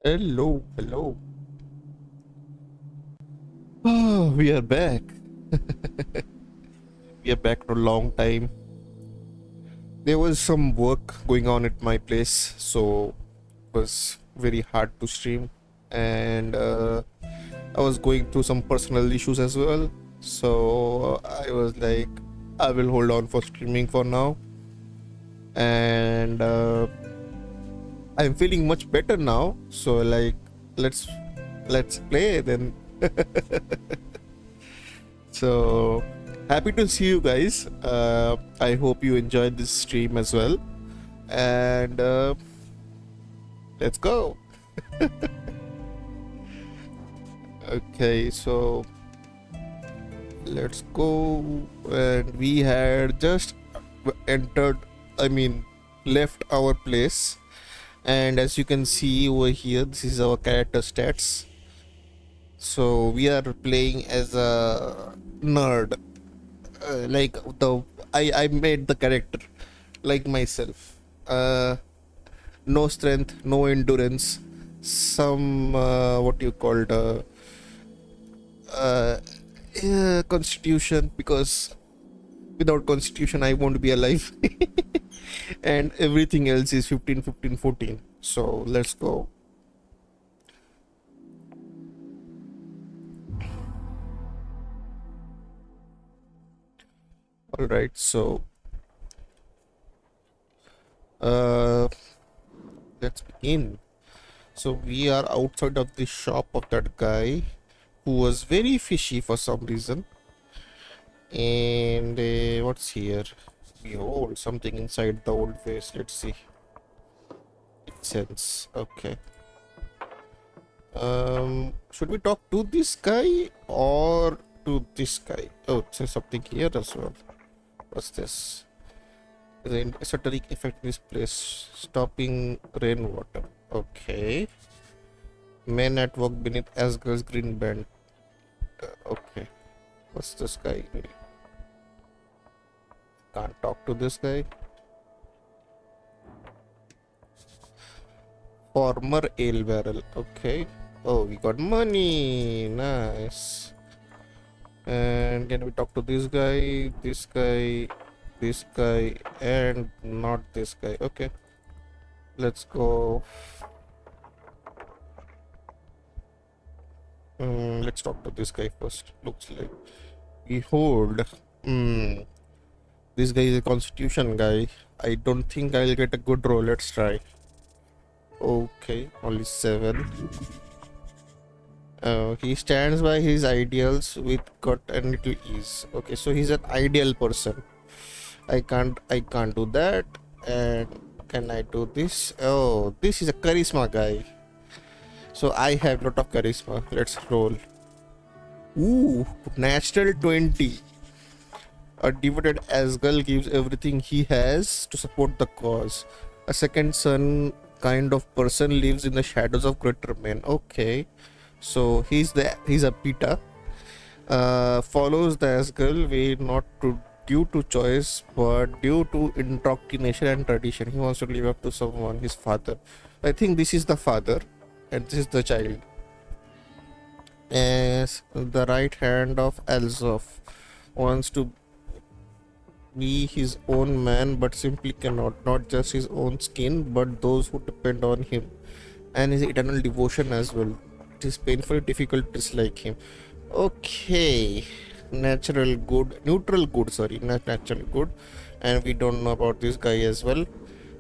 Hello, hello. Oh, we are back. We are back for a long time. There was some work going on at my place, so it was very hard to stream. And I was going through some personal issues as well. So I was like, I will hold on for streaming for now. And I'm feeling much better now. So like, let's let's play then. So happy to see you guys. I hope you enjoyed this stream as well. And let's go. Okay, so let's go. And we had just entered, I mean, left our place. And as you can see over here, this is our character stats. So we are playing as a nerd. Like I made the character like myself. No strength, no endurance, some what you called uh, constitution, because without constitution I won't be alive. And everything else is 15, 15, 14. So let's go. All right, so uh let's begin. So we are outside of the shop of that guy who was very fishy for some reason. And what's here? Behold, something inside the old vase. Let's see. It sense. Okay. Should we talk to this guy or to this guy? Oh, there's something here as well. What's this? The esoteric effect in this place, stopping rainwater. Okay. Men at work beneath Asgard's green band. Okay. What's this guy? Can't talk to this guy. Former ale barrel. Okay. Oh, we got money. Nice. And can we talk to this guy, this guy, and not this guy? Okay. Let's go. Let's talk to this guy first. Looks like. Behold. Hmm. This guy is a constitution guy. I don't think I'll get a good roll. Let's try. Okay. Only 7. He stands by his ideals with cut and little ease. Okay, so he's an ideal person. I can't do that. And can I do this? Oh, this is a charisma guy. So I have lot of charisma. Let's roll. Ooh, natural 20. A devoted Asgal gives everything he has to support the cause. A second son kind of person lives in the shadows of greater men. Okay. So he's a Pita. Follows the Asgal way not to due to choice but due to indoctrination and tradition. He wants to live up to someone, his father. I think this is the father and this is the child. As the right hand of Elzof wants to be his own man but simply cannot, not just his own skin but those who depend on him and his eternal devotion as well. It is painfully difficult to dislike him. Okay, natural good, neutral good, sorry, not natural good. And we don't know about this guy as well.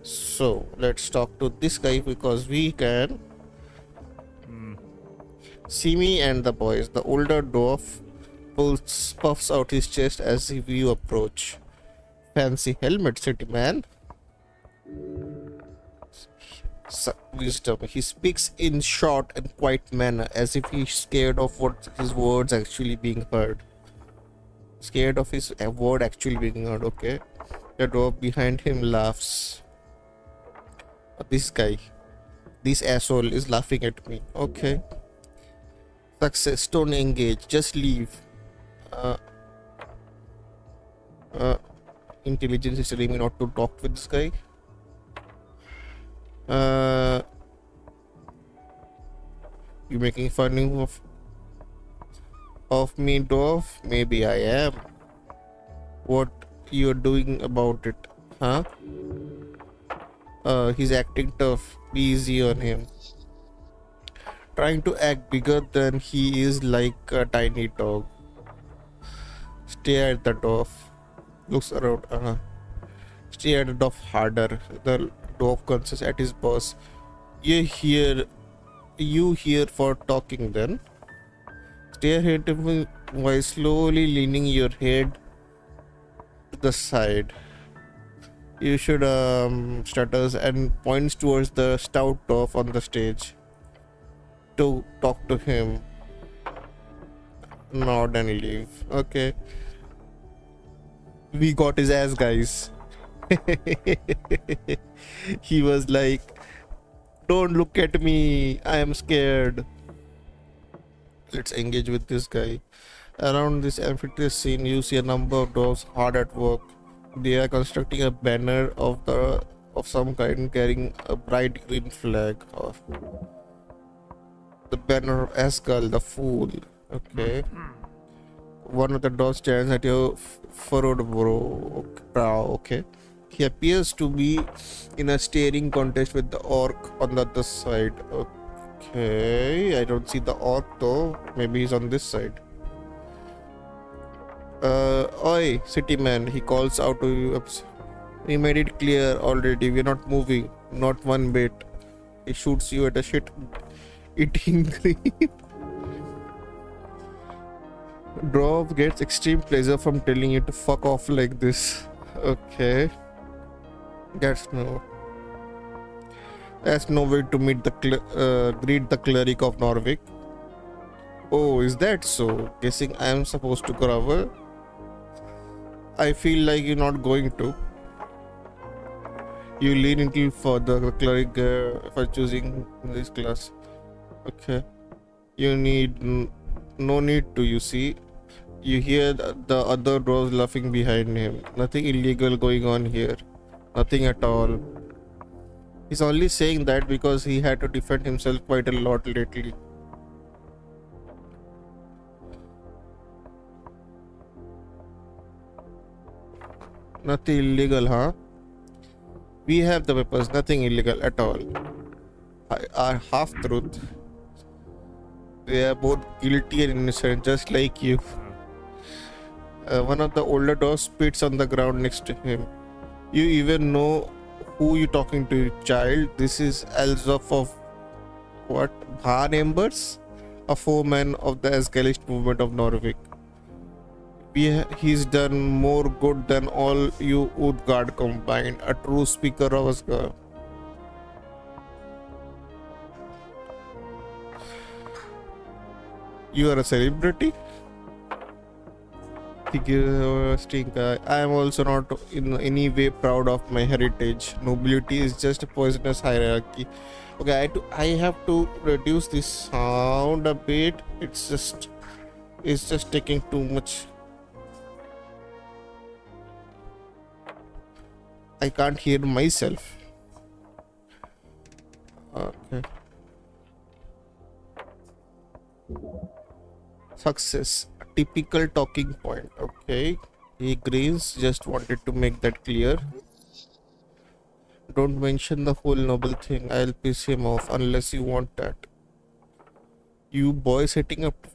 So let's talk to this guy because we can see me and the boys. The older dwarf puffs out his chest as we approach. Fancy helmet, city man. Wisdom. He speaks in short and quiet manner, as if he's scared of what his words actually being heard. Scared of his word actually being heard. Okay. The dwarf behind him laughs. This guy, this asshole is laughing at me. Okay. Success. Don't engage. Just leave. Uh, uh, Intelligence is telling me not to talk with this guy. Uh, You making fun of me, dwarf? Maybe I am. What you're doing about it, huh? He's acting tough. Be easy on him. Trying to act bigger than he is like a tiny dog. Stare at the dwarf. Looks around. Stare at the dwarf harder. The dwarf glances at his boss. You here? You here for talking then? Stare at him while slowly leaning your head to the side. You should stutters and points towards the stout dwarf on the stage to talk to him. Nod and leave. Okay, we got his ass, guys. He was like, "Don't look at me. I am scared." Let's engage with this guy. Around this amphitheater scene, you see a number of dwarves hard at work. They are constructing a banner of some kind, carrying a bright green flag. Of the banner of Asgal, the fool. Okay. One of the dwarves stands at your furrowed brow. Okay. He appears to be in a staring contest with the orc on the other side. Okay. I don't see the orc though. Maybe he's on this side. Oi, city man, he calls out to you. We made it clear already. We're not moving. Not one bit. He shoots you at a shit eating green. Drop gets extreme pleasure from telling you to fuck off like this. Okay. That's no way to meet greet the cleric of Norvik. Oh, is that so? Guessing I am supposed to cover. I feel like you're not going to. You lean into further the cleric for choosing this class. Okay. You need no need to, you see. You hear the other dwarves laughing behind him. Nothing illegal going on here. Nothing at all. He's only saying that because he had to defend himself quite a lot lately. Nothing illegal, huh? We have the papers. Nothing illegal at all. Our half truth. They are both guilty and innocent, just like you. One of the older dogs spits on the ground next to him. You even know who you talking to, child. This is Elzoph of what? Bhan Embers? A foreman of the Asgalist movement of Norvik. He's done more good than all you Utgard combined. A true speaker of Asgard. You are a celebrity? I am also not in any way proud of my heritage. Nobility is just a poisonous hierarchy. Okay, I have to reduce this sound a bit. It's just taking too much. I can't hear myself. Okay. Success. Typical talking point. Okay. He grins. Just wanted to make that clear. Don't mention the whole noble thing. I'll piss him off unless you want that. You boys setting up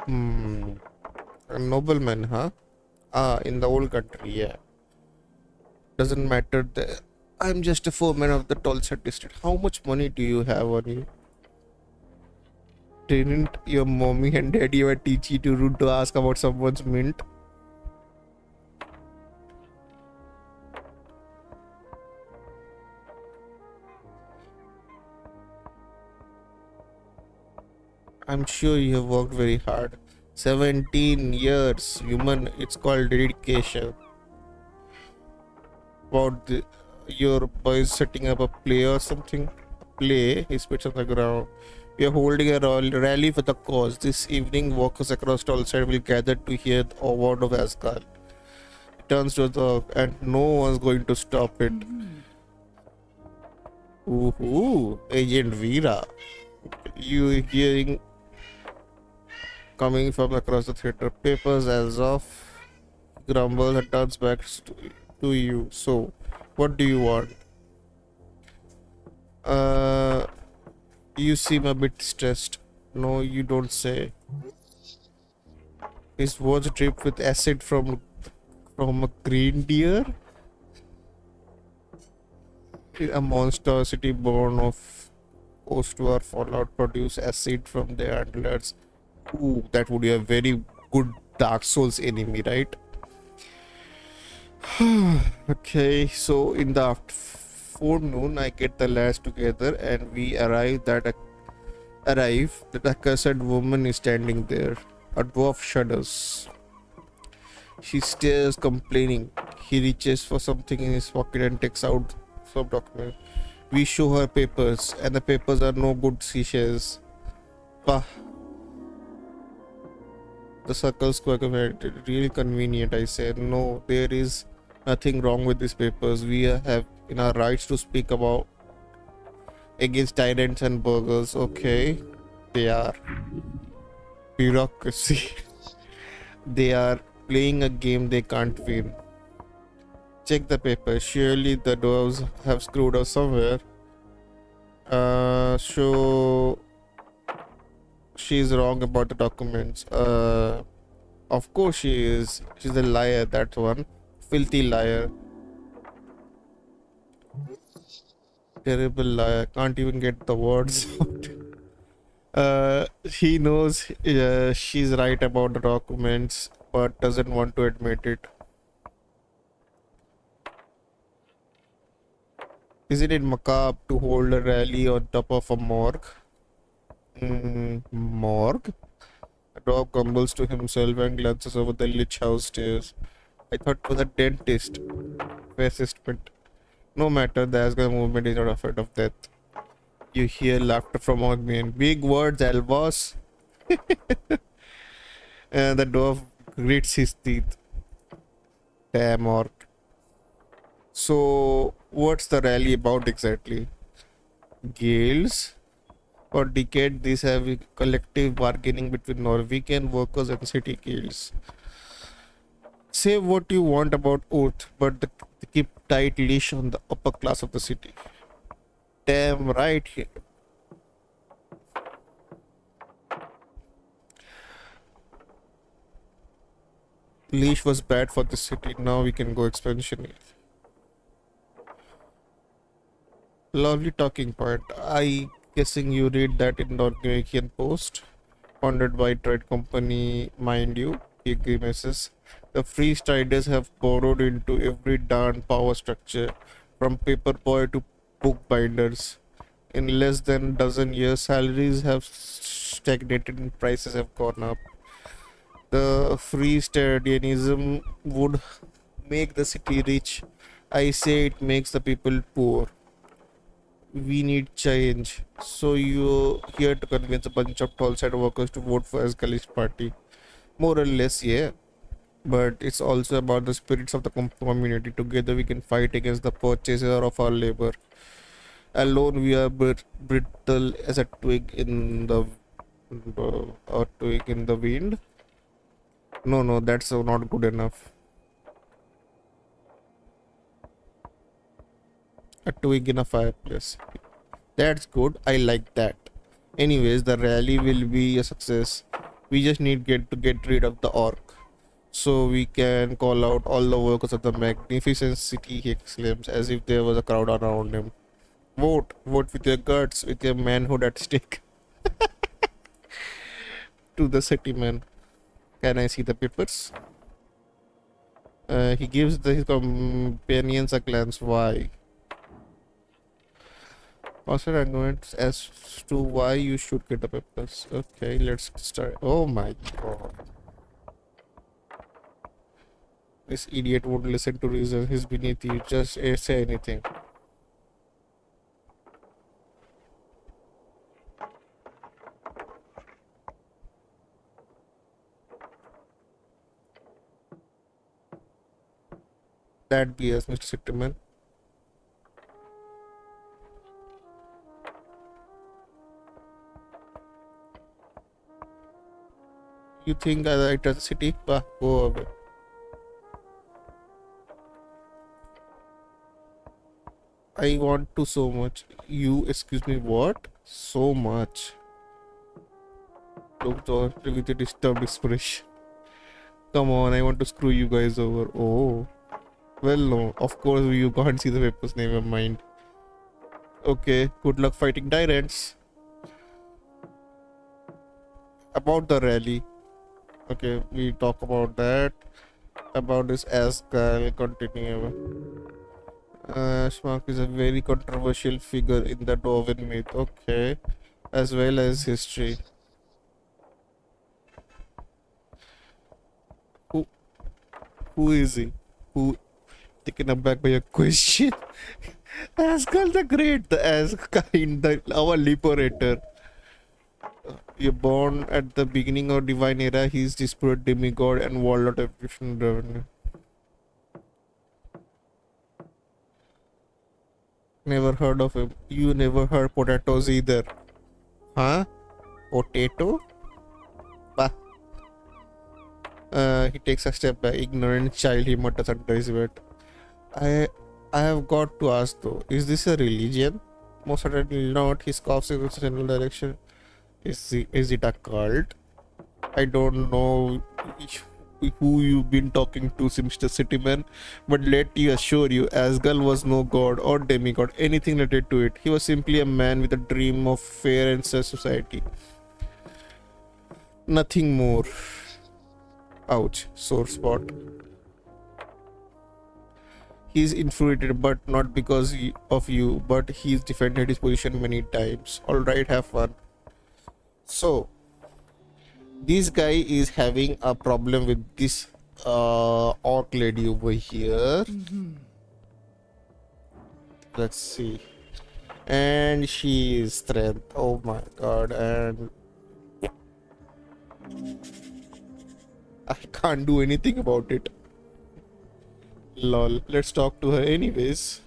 a nobleman, huh? In the old country, yeah. Doesn't matter. I'm just a foreman of the Tulsa district. How much money do you have on you? Didn't your mommy and daddy ever teach you to rude to ask about someone's mint? I'm sure you have worked very hard. 17 years, human. It's called dedication. About your boys setting up a play or something. He spits on the ground. We are holding a rally for the cause. This evening, workers across Tolside will gather to hear the award of Asgard. He turns to the and no one's going to stop it. Ooh, Agent Veera. Okay. You hearing coming from across the theater. Papers as of grumbles and turns back to you. So, what do you want? Uh, you seem a bit stressed. No, you don't say. Is was drip with acid from a green deer? A monstrosity born of post-war fallout produce acid from their antlers. Ooh, that would be a very good Dark Souls enemy, right? Okay, so in the afternoon, I get the lads together and we arrive that a cursed woman is standing there. A dwarf shudders. She stares, complaining. He reaches for something in his pocket and takes out some document. We show her papers, and the papers are no good, she says. Pah, the circles really convenient, I say. No, there is nothing wrong with these papers. We have in our rights to speak about against tyrants and burglars. Okay, they are bureaucracy. They are playing a game they can't win. Check the paper. Surely the doors have screwed up somewhere. So she's wrong about the documents. Of course she is. She's a liar. That one, filthy liar, terrible liar. Can't even get the words out. He knows she's right about the documents, but doesn't want to admit it. Isn't it macabre to hold a rally on top of a morgue? Morgue? A dog grumbles to himself and glances over the lich house stairs. I thought it was a dentist. Persistent. No matter, the Asgard movement is not afraid of death. You hear laughter from Ogmian. Big words, Elboss. And the dwarf grits his teeth. Damn orc. So, what's the rally about exactly? Guilds? For decades, these have been collective bargaining between Norwegian workers and city guilds. Say what you want about Oath, but they keep tight leash on the upper class of the city. Damn right. Leash was bad for the city. Now we can go expansion. Lovely talking point. I guessing you read that in Norwegian Post, funded by trade company, mind you. He grimaces. The free striders have borrowed into every darn power structure, from paperboy to bookbinders. In less than a dozen years, salaries have stagnated and prices have gone up. The free stadianism would make the city rich. I say it makes the people poor. We need change. So you're here to convince a bunch of tall-side workers to vote for Asgali's party. More or less, yeah. But it's also about the spirits of the community. Together we can fight against the purchaser of our labor. Alone we are brittle as a twig in the a twig in the wind. No, no, that's not good enough. A twig in a fireplace. That's good. I like that. Anyways, the rally will be a success. We just need get rid of the orc. So we can call out all the workers of the magnificent city, he exclaims, as if there was a crowd around him. Vote. Vote with your guts, with your manhood at stake. To the city man. Can I see the papers? He gives his companions a glance. Why? Master arguments as to why you should get the papers. Okay, let's start. Oh my god. This idiot won't listen to reason. He's beneath you. Just say anything. That BS, Mr. Sitterman. You think I enter the city? Bah, go away. I want to so much. You, excuse me, what? So much. Looked on with a disturbed expression. Come on, I want to screw you guys over. Oh. Well, no. Of course, you can't see the papers. Never mind. Okay, good luck fighting tyrants. About the rally. Okay, we talk about that. About this Ascal. Continue. Ashmark is a very controversial figure in the Darwin myth. Okay, as well as history. Who who is he? Who taken aback by a question? Ascal the Great, the Askind, our liberator. You're born at the beginning of divine era. He's disparate demigod and warlord of revenue. Never heard of him. You never heard potatoes either. Huh? Potato? Bah. He takes a step back. Ignorant child, he mutters under his breath. I I have got to ask though, is this a religion? Most certainly not. He scoffs in the general direction. Is it a cult? I don't know who you've been talking to, Mr. Cityman, but let me assure you, Asgal was no god or demigod, anything related to it. He was simply a man with a dream of fair and fair society. Nothing more. Ouch, sore spot. He's infuriated, but not because of you, but he's defended his position many times. Alright, have fun. So, this guy is having a problem with this orc lady over here. Let's see. And she is strength. Oh my god. And I can't do anything about it. Lol. Let's talk to her anyways.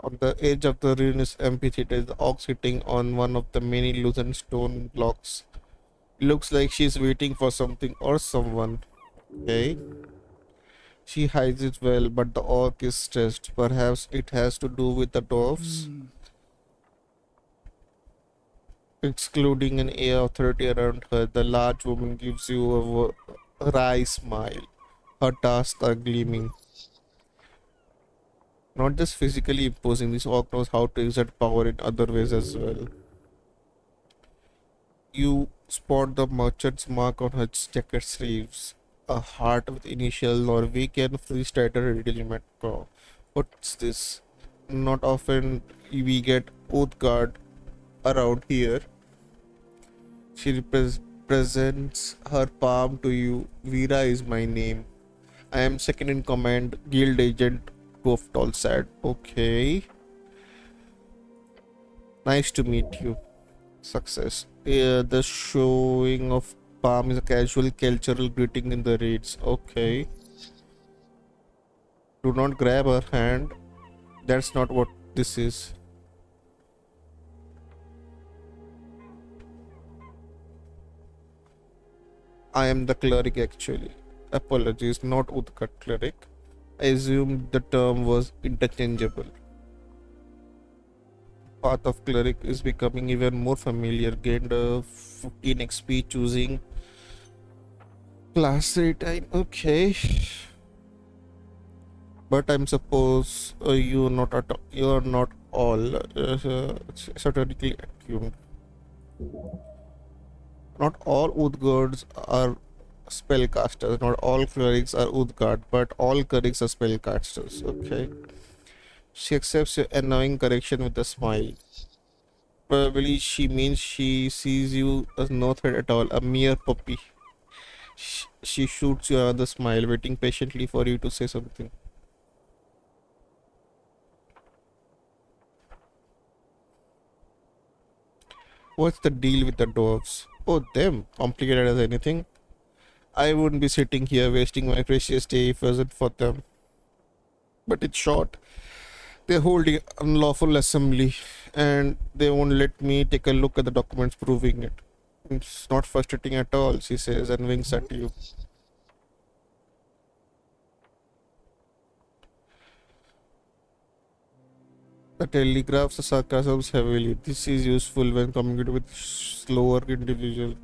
On the edge of the ruinous amphitheater is the ox sitting on one of the many loosened stone blocks. Looks like she's waiting for something or someone. Okay. She hides it well, but the orc is stressed. Perhaps it has to do with the dwarfs. Excluding an air of authority around her, the large woman gives you a wry smile. Her tusks are gleaming. Not just physically imposing, this orc knows how to exert power in other ways as well. You spot the merchant's mark on her jacket sleeves. A heart with initial Norwegian freestyler regiment. Oh, what's this? Not often we get Oathguard around here. She presents her palm to you. Vera is my name. I am second in command, guild agent Goftall said. Okay. Nice to meet you. Success. The showing of palm is a casual cultural greeting in the raids. Okay. Do not grab her hand. That's not what this is. I am the cleric actually. Apologies, not Udkat cleric. I assumed the term was interchangeable. Path of cleric is becoming even more familiar. Gained a 15 XP choosing class time. Okay. But I'm suppose you're not all strategically attuned. Not all Udgards are spellcasters. Not all clerics are Udgard, but all clerics are spellcasters. Okay. She accepts your annoying correction with a smile. Probably she means she sees you as no threat at all, a mere puppy. She shoots you another smile, waiting patiently for you to say something. What's the deal with the dwarves? Oh, them. Complicated as anything. I wouldn't be sitting here wasting my precious day if it wasn't for them. But it's short. They're holding unlawful assembly and they won't let me take a look at the documents proving it. It's not frustrating at all, she says and winks at you. The telegraphs the sarcasms heavily. This is useful when communicating with slower individual.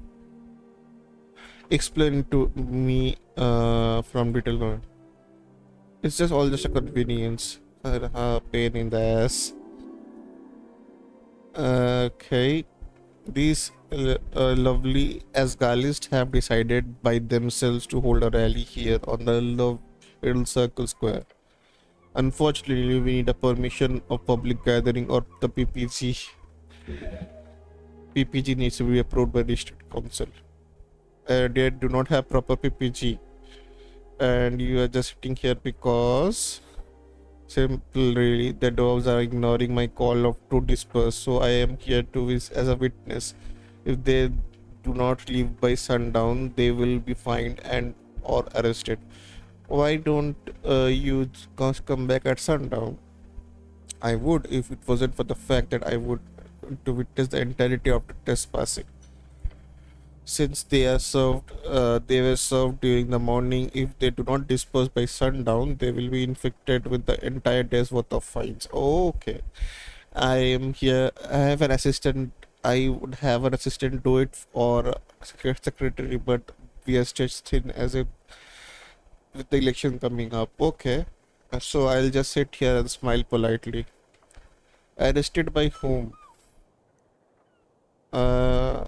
Explain to me from detail. It's just all just a convenience. Pain in the ass. Okay. These lovely Asgalists have decided by themselves to hold a rally here on the Little Circle Square. Unfortunately, we need a permission of public gathering or the PPG. PPG needs to be approved by district council. They do not have proper PPG, and you are just sitting here because simple. Really, the dogs are ignoring my call of to disperse. So I am here to as a witness. If they do not leave by sundown, they will be fined and or arrested. Why don't you come back at sundown? I would if it wasn't for the fact that I would to witness the entirety of the trespassing. Since they were served during the morning. If they do not disperse by sundown, they will be inflicted with the entire day's worth of fines. Okay, I am here. I have an assistant. I would have an assistant do it or secretary, but we are stretched thin as if with the election coming up. Okay, so I'll just sit here and smile politely. Arrested by whom? Uh,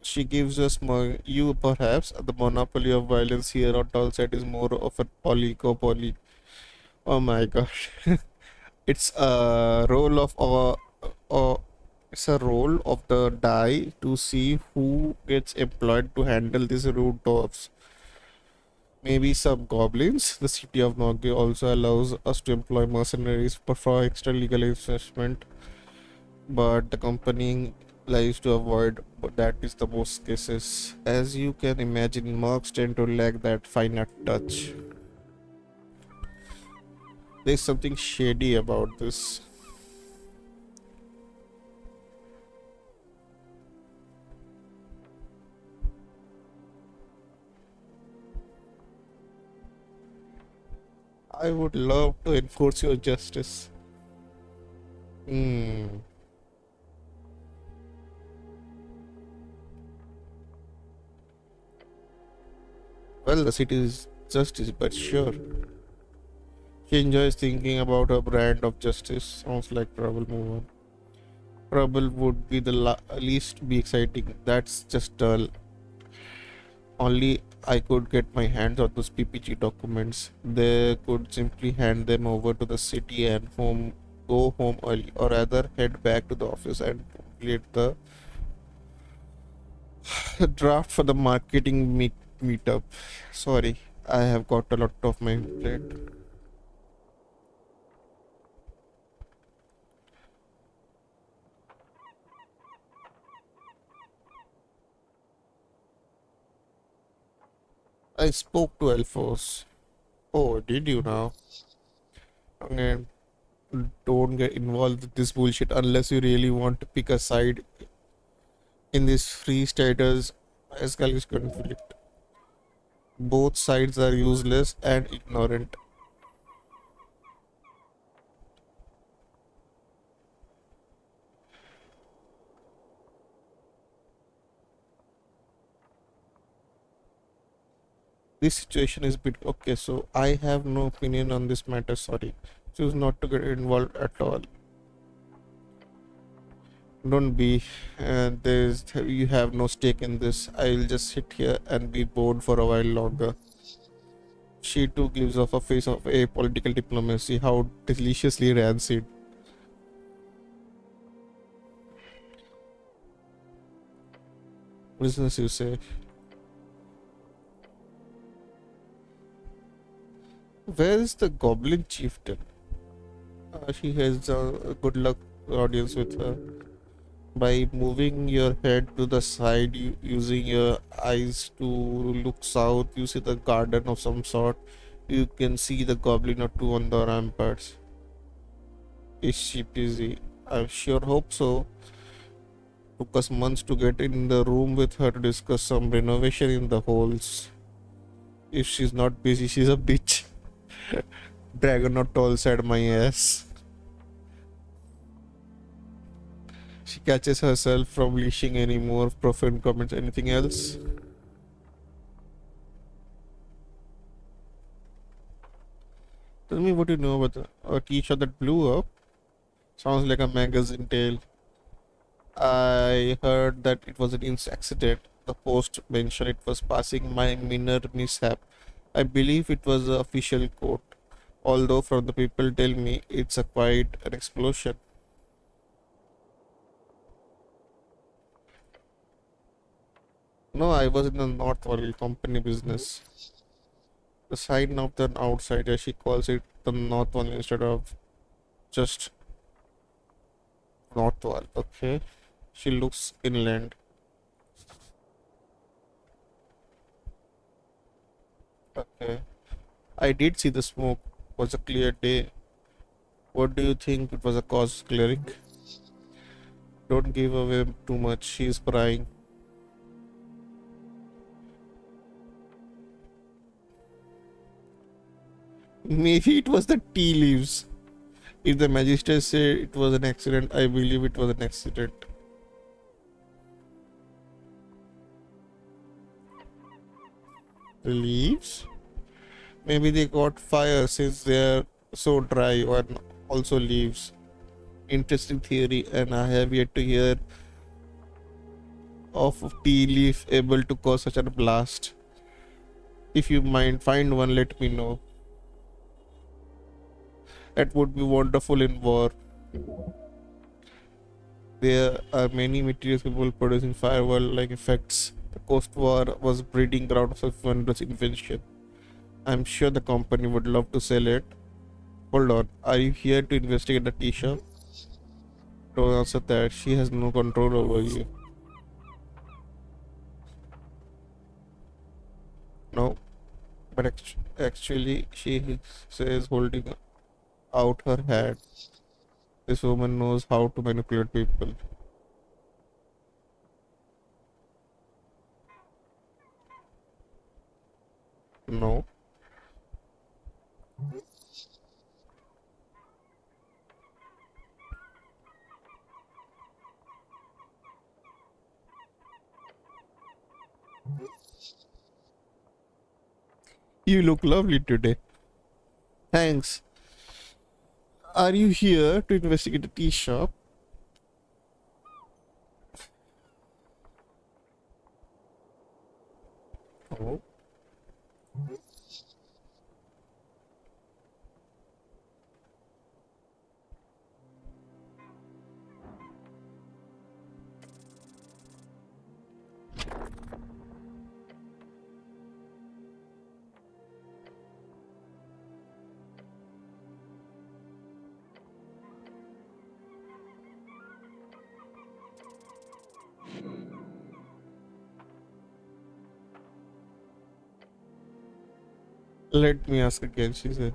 she gives us you perhaps the monopoly of violence here on Tallside is more of a oligopoly. Oh my gosh. It's a role of it's a role of the die to see who gets employed to handle these rude dwarfs. Maybe some goblins. The city of Nogi also allows us to employ mercenaries for extra legal enforcement, but the company lies to avoid that is the most cases. As you can imagine, mercs tend to lack that finer touch. There's something shady about this. I would love to enforce your justice. Hmm. Well, the city is justice, but sure. She enjoys thinking about her brand of justice. Sounds like trouble. Move on. Trouble would be the least be exciting. That's just dull. Only I could get my hands on those PPG documents. They could simply hand them over to the city and go home early, or rather head back to the office and complete the draft for the marketing meetup. Sorry, I have got a lot of my plate. I spoke to Elfos. Oh, did you now? Okay, don't get involved with this bullshit unless you really want to pick a side in this free staters escalation conflict. Both sides are useless and ignorant. This situation is bit okay, so I have no opinion on this matter. Sorry. Choose not to get involved at all. Don't be. There's you have no stake in this. I'll just sit here and be bored for a while longer. She too gives off a face of a political diplomacy. How deliciously rancid. Business, you say? Where is the goblin chieftain? She has a good luck audience with her. By moving your head to the side, using your eyes to look south, you see the garden of some sort. You can see the goblin or two on the ramparts. Is she busy? I sure hope so. Took us months to get in the room with her to discuss some renovation in the halls. If she's not busy, she's a bitch. Dragon not tall said my ass. She catches herself from leashing any more profane comments. Anything else? Tell me what you know about a t-shirt that blew up. Sounds like a magazine tale. I heard that it was an accident. The post mentioned it was passing my minor mishap. I believe it was the official quote. Although from the people tell me it's a quite an explosion. No, I was in the North Valley company business. The sign of the outsider, she calls it the North Valley instead of just North Valley. Okay. She looks inland. Okay. I did see the smoke. Was a clear day. What do you think it was a cause, cleric? Don't give away too much. She's crying. Maybe it was the tea leaves. If the magistrate said it was an accident, I believe it was an accident. The leaves? Maybe they got fire since they're so dry, and also leaves. Interesting theory, and I have yet to hear of tea leaf able to cause such a blast. If you mind, find one, let me know. That would be wonderful in war. There are many materials capable of producing firewall-like effects. The Coast War was breeding ground of wondrous invention. I'm sure the company would love to sell it. Hold on, are you here to investigate the tea shop? Don't answer that. She has no control over you. No, but actually, she says, holding out her hand. This woman knows how to manipulate people. No, you look lovely today. Thanks. Are you here to investigate the tea shop? Oh. Let me ask again, she said.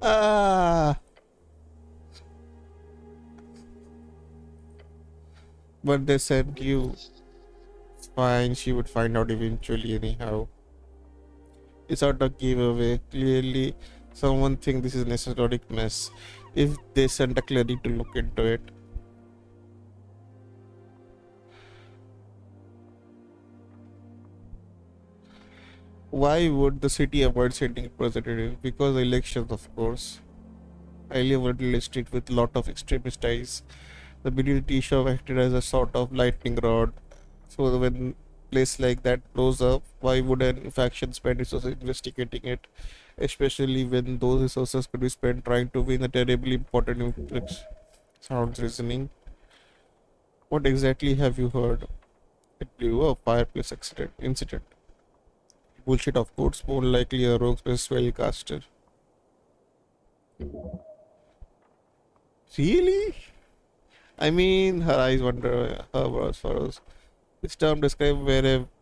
Ah, but they said you. Fine, she would find out eventually, anyhow. It's out of giveaway. Clearly, someone think this is an esoteric mess. If they sent a cleric to look into it, why would the city avoid sending a representative? Because elections, of course. I live on a little street with lot of extremist ties. The Billy shop acted as a sort of lightning rod. So when place like that blows up, why would an faction spend resources investigating it? Especially when those resources could be spent trying to win a terribly important election. Sounds reasoning. What exactly have you heard? It blew a fireplace accident incident. Bullshit, of course, more likely a rogue spellcaster. Really? I mean, her eyes wander her as far as this term describes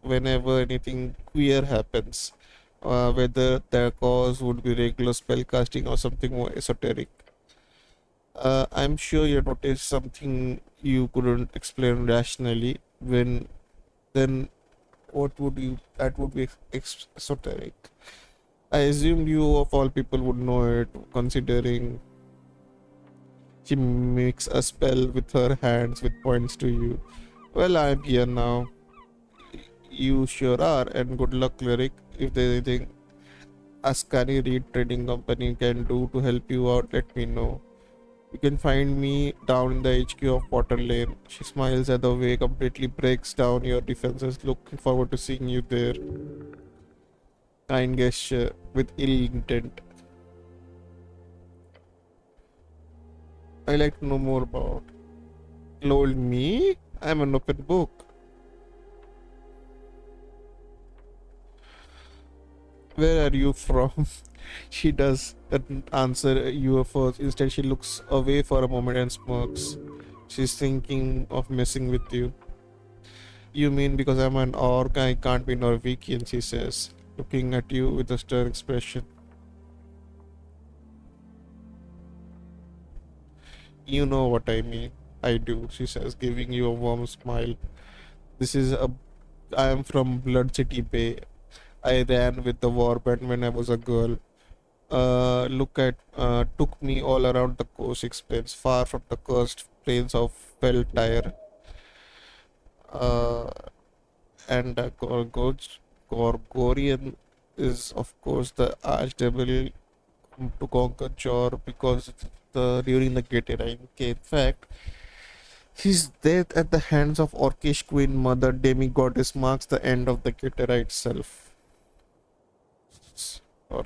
whenever anything queer happens, whether the cause would be regular spell casting or something more esoteric. I'm sure you noticed something you couldn't explain rationally. When then, what would you? That would be esoteric. I assumed you of all people would know it, considering she makes a spell with her hands with points to you. Well, I'm here now. You sure are, and good luck, cleric. If there's anything Ascari Reed Trading Company can do to help you out, let me know. You can find me down in the HQ of Potter Lane. She smiles at the way completely breaks down your defenses. Looking forward to seeing you there. Kind gesture with ill intent. I like to know more about. Lol, me? I'm an open book. Where are you from? She doesn't answer you first. Instead, she looks away for a moment and smirks. She's thinking of messing with you. You mean because I'm an orc, I can't be Norwegian, she says, looking at you with a stern expression. You know what I mean. I do, she says, giving you a warm smile. This is a. I am from Blood City Bay. I ran with the warband when I was a girl. Took me all around the coast, explains, far from the cursed plains of Feltire. Uh, and Gorgorian is, of course, the archdevil to conquer Jor because during the Great Reign. Okay, in fact, his death at the hands of Orcish Queen Mother Demigoddess marks the end of the Ketera itself. Or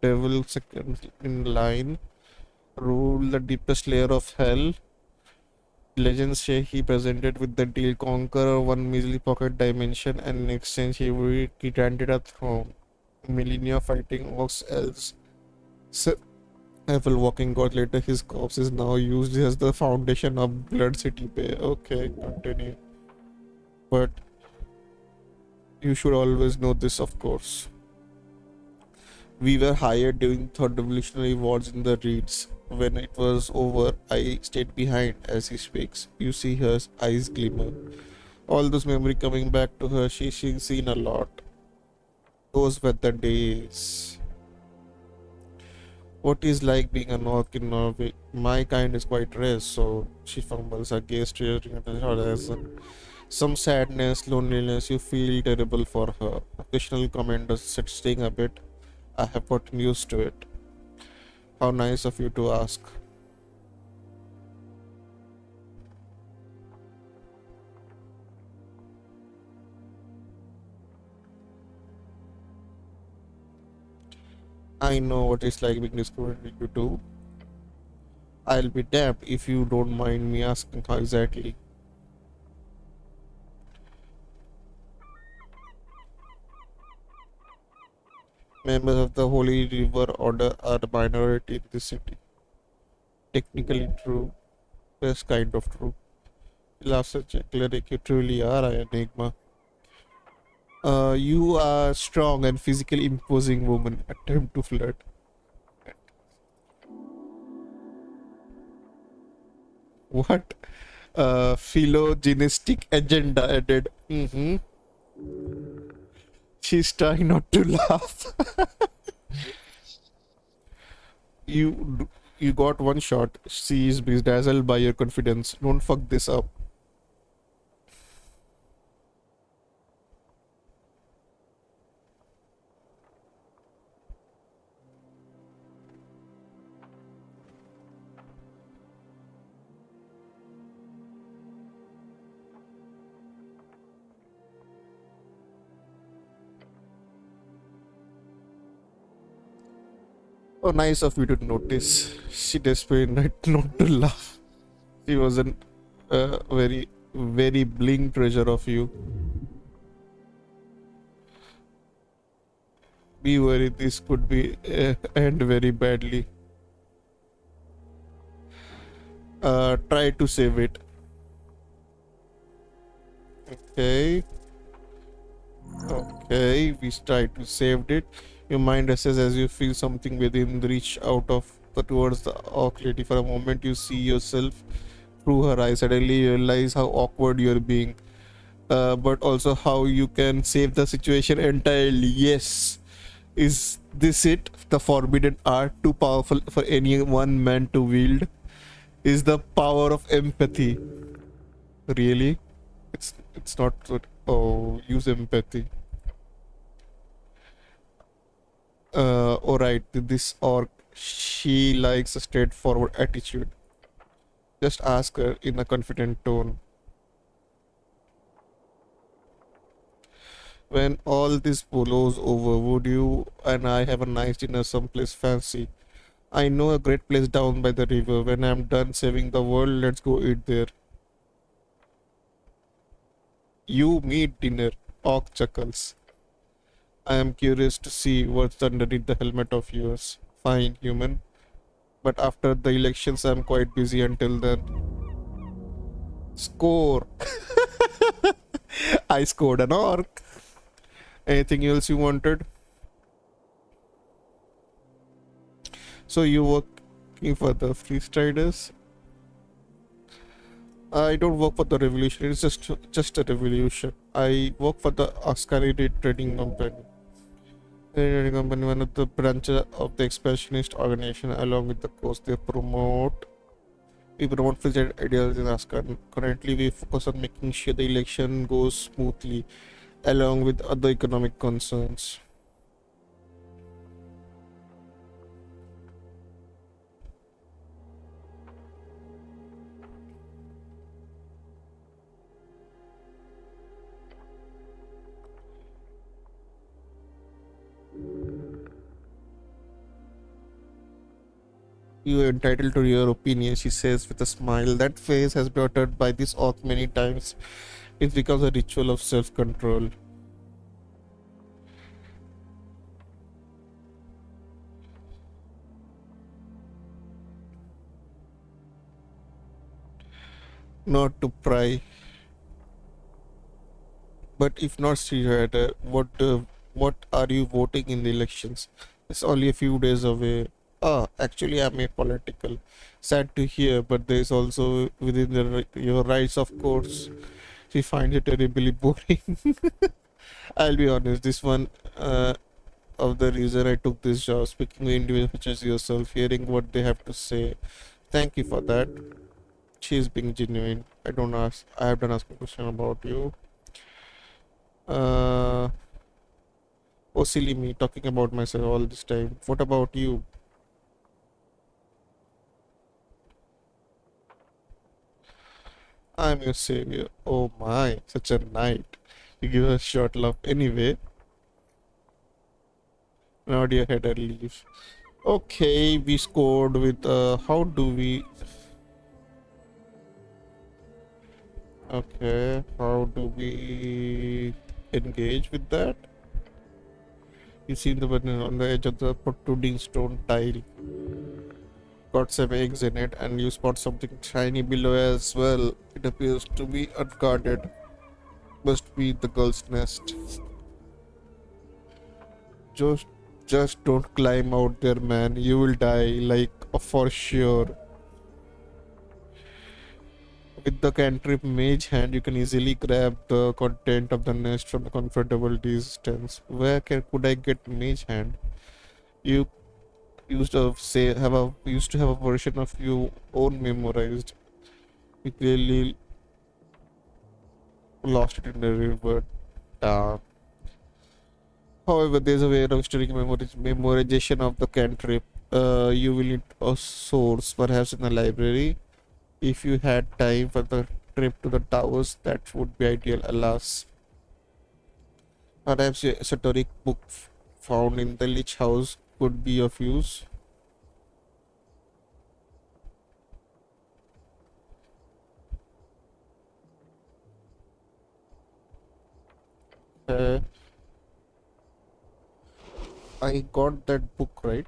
devil second in line, rule the deepest layer of hell. Legends say he presented with the deal conquer one measly pocket dimension, and in exchange he granted a throne. Millennia fighting orcs, elves, evil walking god. Later, his corpse is now used as the foundation of Blood City Bay. Okay, continue. But you should always know this, of course. We were hired during third revolutionary wars in the reeds. When it was over, I stayed behind as he speaks. You see her eyes glimmer. All this memory coming back to her, she's seen a lot. Those were the days. What is like being an orc in Norway? My kind is quite rare, so she fumbles her gaze staring at the horizon. Some sadness, loneliness, you feel terrible for her. Occasional commanders said staying a bit. I have gotten used to it. How nice of you to ask. I know what it's like being discriminated you too. I'll be damned if you don't mind me asking how exactly. Members of the Holy River Order are a minority in this city. Technically true, best kind of true. Laughs at cleric, you truly are an enigma. You are strong and physically imposing woman. Attempt to flirt. What? Philogenistic agenda added. She's trying not to laugh. You got one shot. She is bedazzled by your confidence. Don't fuck this up. Oh, nice of you to notice. She desperately not to laugh. She wasn't very, very bling treasure of you. Be worried, this could be end very badly. Try to save it. Okay. Okay, we try to save it. Your mind races as you feel something within the reach out of towards the orc lady. For a moment, you see yourself through her eyes. Suddenly, you realize how awkward you're being, but also how you can save the situation entirely. Yes. Is this it? The forbidden art too powerful for any one man to wield? Is the power of empathy. Really? It's not good. Oh, use empathy. Alright, this orc, she likes a straightforward attitude. Just ask her in a confident tone. When all this blows over, would you and I have a nice dinner someplace fancy? I know a great place down by the river. When I'm done saving the world, let's go eat there. You meet dinner. Orc chuckles. I am curious to see what's underneath the helmet of yours. Fine, human. But after the elections, I'm quite busy until then. Score! I scored an orc. Anything else you wanted? So you working for the Free Striders? I don't work for the revolution. It's just a revolution. I work for the Ascari Trading Company. Trading Company, one of the branches of the expansionist organization. Along with the course, we promote free ideals in Ascari. Currently, we focus on making sure the election goes smoothly, along with other economic concerns. You are entitled to your opinion, she says with a smile. That phrase has been uttered by this orc many times. It becomes a ritual of self control. Not to pry, but if not Street what are you voting in the elections? It's only a few days away. Ah, actually, I'm apolitical. Sad to hear, but there is also within your rights, of course. She finds it terribly boring. I'll be honest, this one of the reason I took this job, speaking to individuals such as yourself, hearing what they have to say. Thank you for that. She's being genuine. I have done ask a question about you. Uh, oh, silly me, talking about myself all this time. What about you? I'm your savior. Oh my, such a knight. You give us short love anyway. Nod your head and leave. Okay, we scored with how do we okay, how do we engage with that? You see the button on the edge of the protruding stone tile. Got some eggs in it, and you spot something shiny below as well. It appears to be unguarded. Must be the girl's nest. Just, just don't climb out there, man. You will die, like for sure. With the cantrip Mage Hand, you can easily grab the content of the nest from a comfortable distance. Could I get Mage Hand? You used to have a version of your own memorized. You clearly lost it in the river. Uh, However, there's a way of storing memorization of the cantrip. You will need a source, perhaps in the library. If you had time for the trip to the towers, that would be ideal. Alas, perhaps a esoteric book found in the Lich House could be of use. Uh, I got that book right.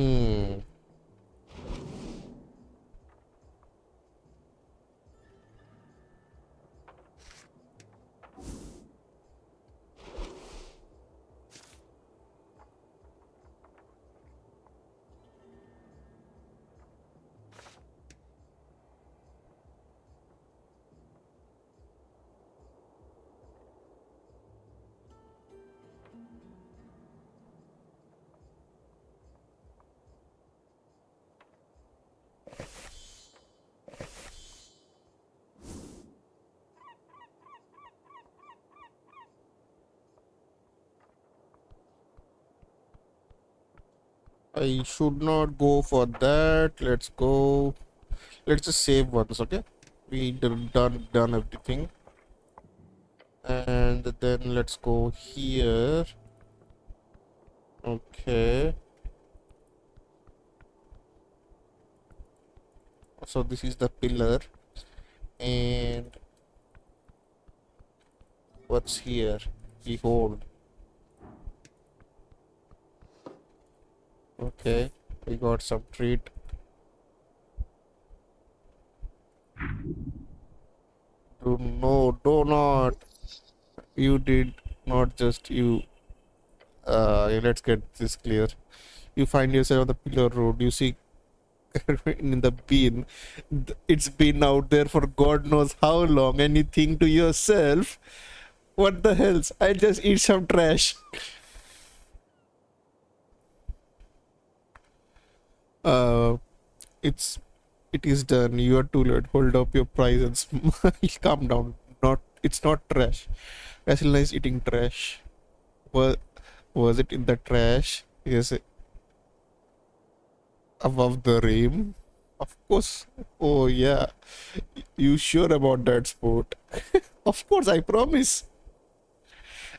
Hmm. I should not go for that. Let's go. Let's just save once, okay? We done everything, and then let's go here. Okay. So this is the pillar, and what's here? Behold. Okay, we got some treat. Do no, do not. You did not just you. Let's get this clear. You find yourself on the pillar road. You see in the bin. It's been out there for God knows how long, and you think to yourself, "What the hell's? I just eat some trash." Uh, it's it is done. You are too late. Hold up your price and smile. Calm down. Not it's not trash. Vaseline is eating trash. Was was it in the trash? Yes, above the rim. Of course. Oh yeah. You sure about that sport? Of course, I promise.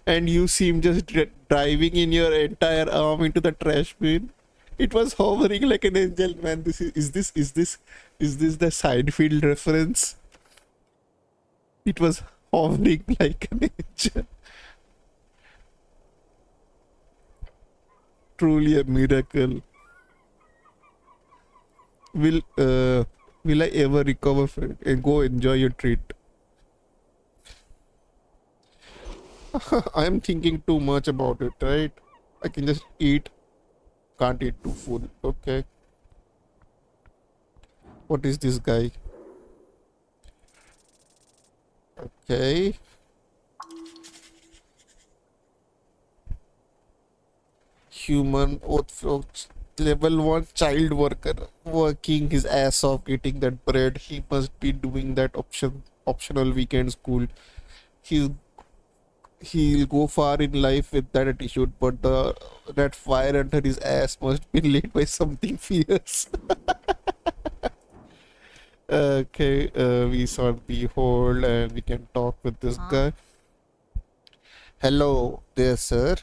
And you seem just driving in your entire arm into the trash bin. It was hovering like an angel, man. Is this the Seinfeld reference? It was hovering like an angel. Truly a miracle. Will will I ever recover from it and go enjoy your treat? I am thinking too much about it, right? I can just eat, can't eat too full. Okay. What is this guy? Okay. Human oath level 1 child worker working his ass off getting that bread. He must be doing that optional weekend school. He'll go far in life with that attitude, but the that fire under his ass must be lit by something fierce. Okay, we saw behold and we can talk with this guy. Hello there, sir.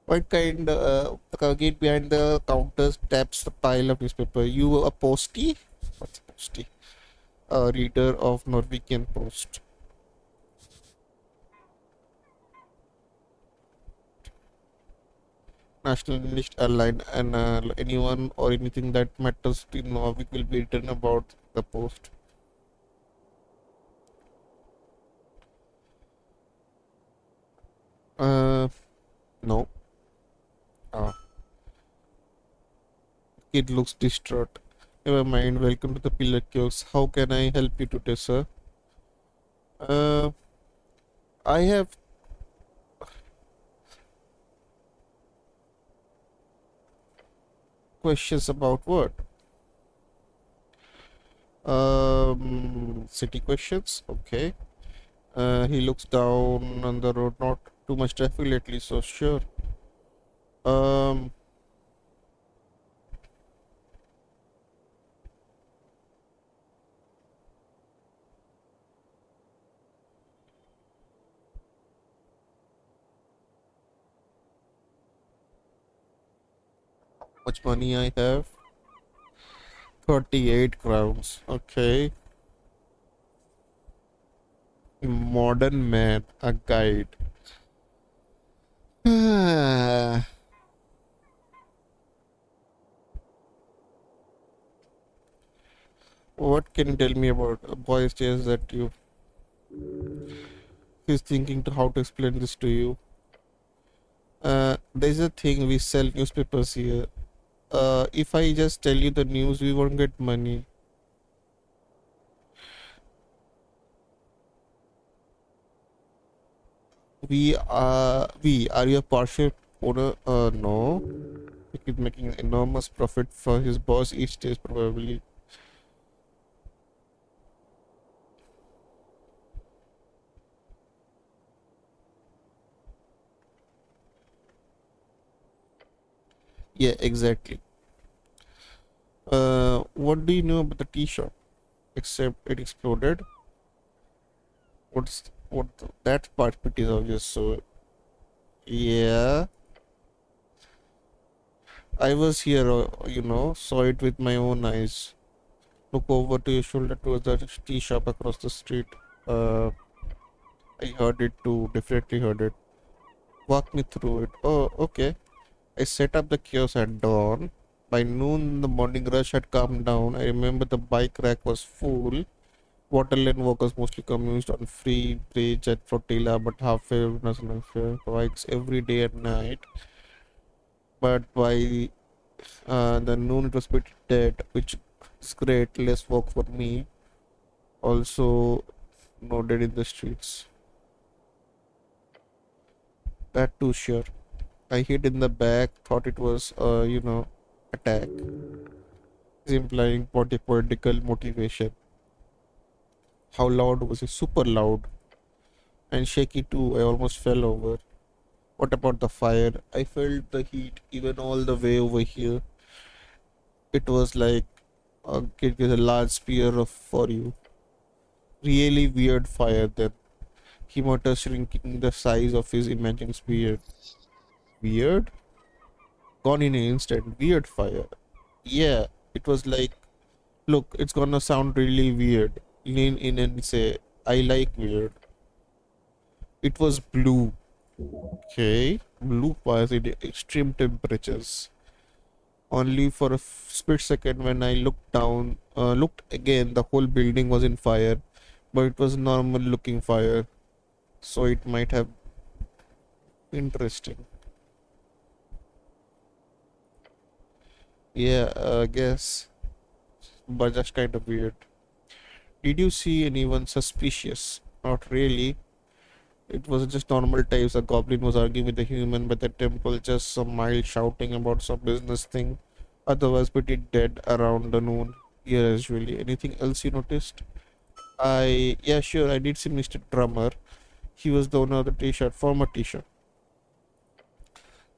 What kind the gate behind the counters taps the pile of newspaper? You a postie? What's a postie? A reader of Norwegian Post. Nationalist airline and anyone or anything that matters in Norway will be written about the post. Uh, no. Uh, Kid looks distraught. Never mind. Welcome to the Pillar Kiosk. How can I help you today, sir? Uh, I have questions about what? City questions. Okay. He looks down on the road. Not too much traffic lately, so sure. Um, much money I have? 38 crowns. Okay. Modern man, a guide. What can you tell me about a boy says that you he's thinking to how to explain this to you? There's a thing we sell newspapers here. If I just tell you the news, we won't get money. We are you a partial owner? No. He keep making enormous profit for his boss each day, probably. Yeah, exactly. What do you know about the tea shop? Except it exploded. That part it is obvious. So yeah, I was here. Saw it with my own eyes. Look over to your shoulder towards the tea shop across the street. Uh, I heard it too. Definitely heard it. Walk me through it. Oh, okay. I set up the kiosk at dawn. By noon, the morning rush had calmed down. I remember the bike rack was full. Water lane workers mostly commuted on free bridge at Flotilla, but halfway national fair bikes every day at night. But by the noon, it was pretty dead, which is great. Less work for me. Also, no dead in the streets. That too, sure. I hit in the back, thought it was, attack, implying political motivation. How loud was it? Super loud and shaky too. I almost fell over. What about the fire? I felt the heat even all the way over here. It was like it is a large spear of for you. Really weird fire then. He must have shrinking the size of his imagined spear. Weird? Gone in an instant. Weird fire. Yeah, it was like, look, it's gonna sound really weird. Lean in and say, I like weird. It was blue. Okay, blue fires at extreme temperatures. Only for a split second when I looked down, looked again, the whole building was in fire, but it was normal looking fire, so it might have interesting. Yeah, I guess, but just kind of weird. Did you see anyone suspicious? Not really. It was just normal types. A goblin was arguing with a human by the temple, just some mild shouting about some business thing. Otherwise, pretty dead around the noon. Yeah, usually. Anything else you noticed? Yeah, sure, I did see Mr. Drummer. He was the owner of the t-shirt, former t-shirt.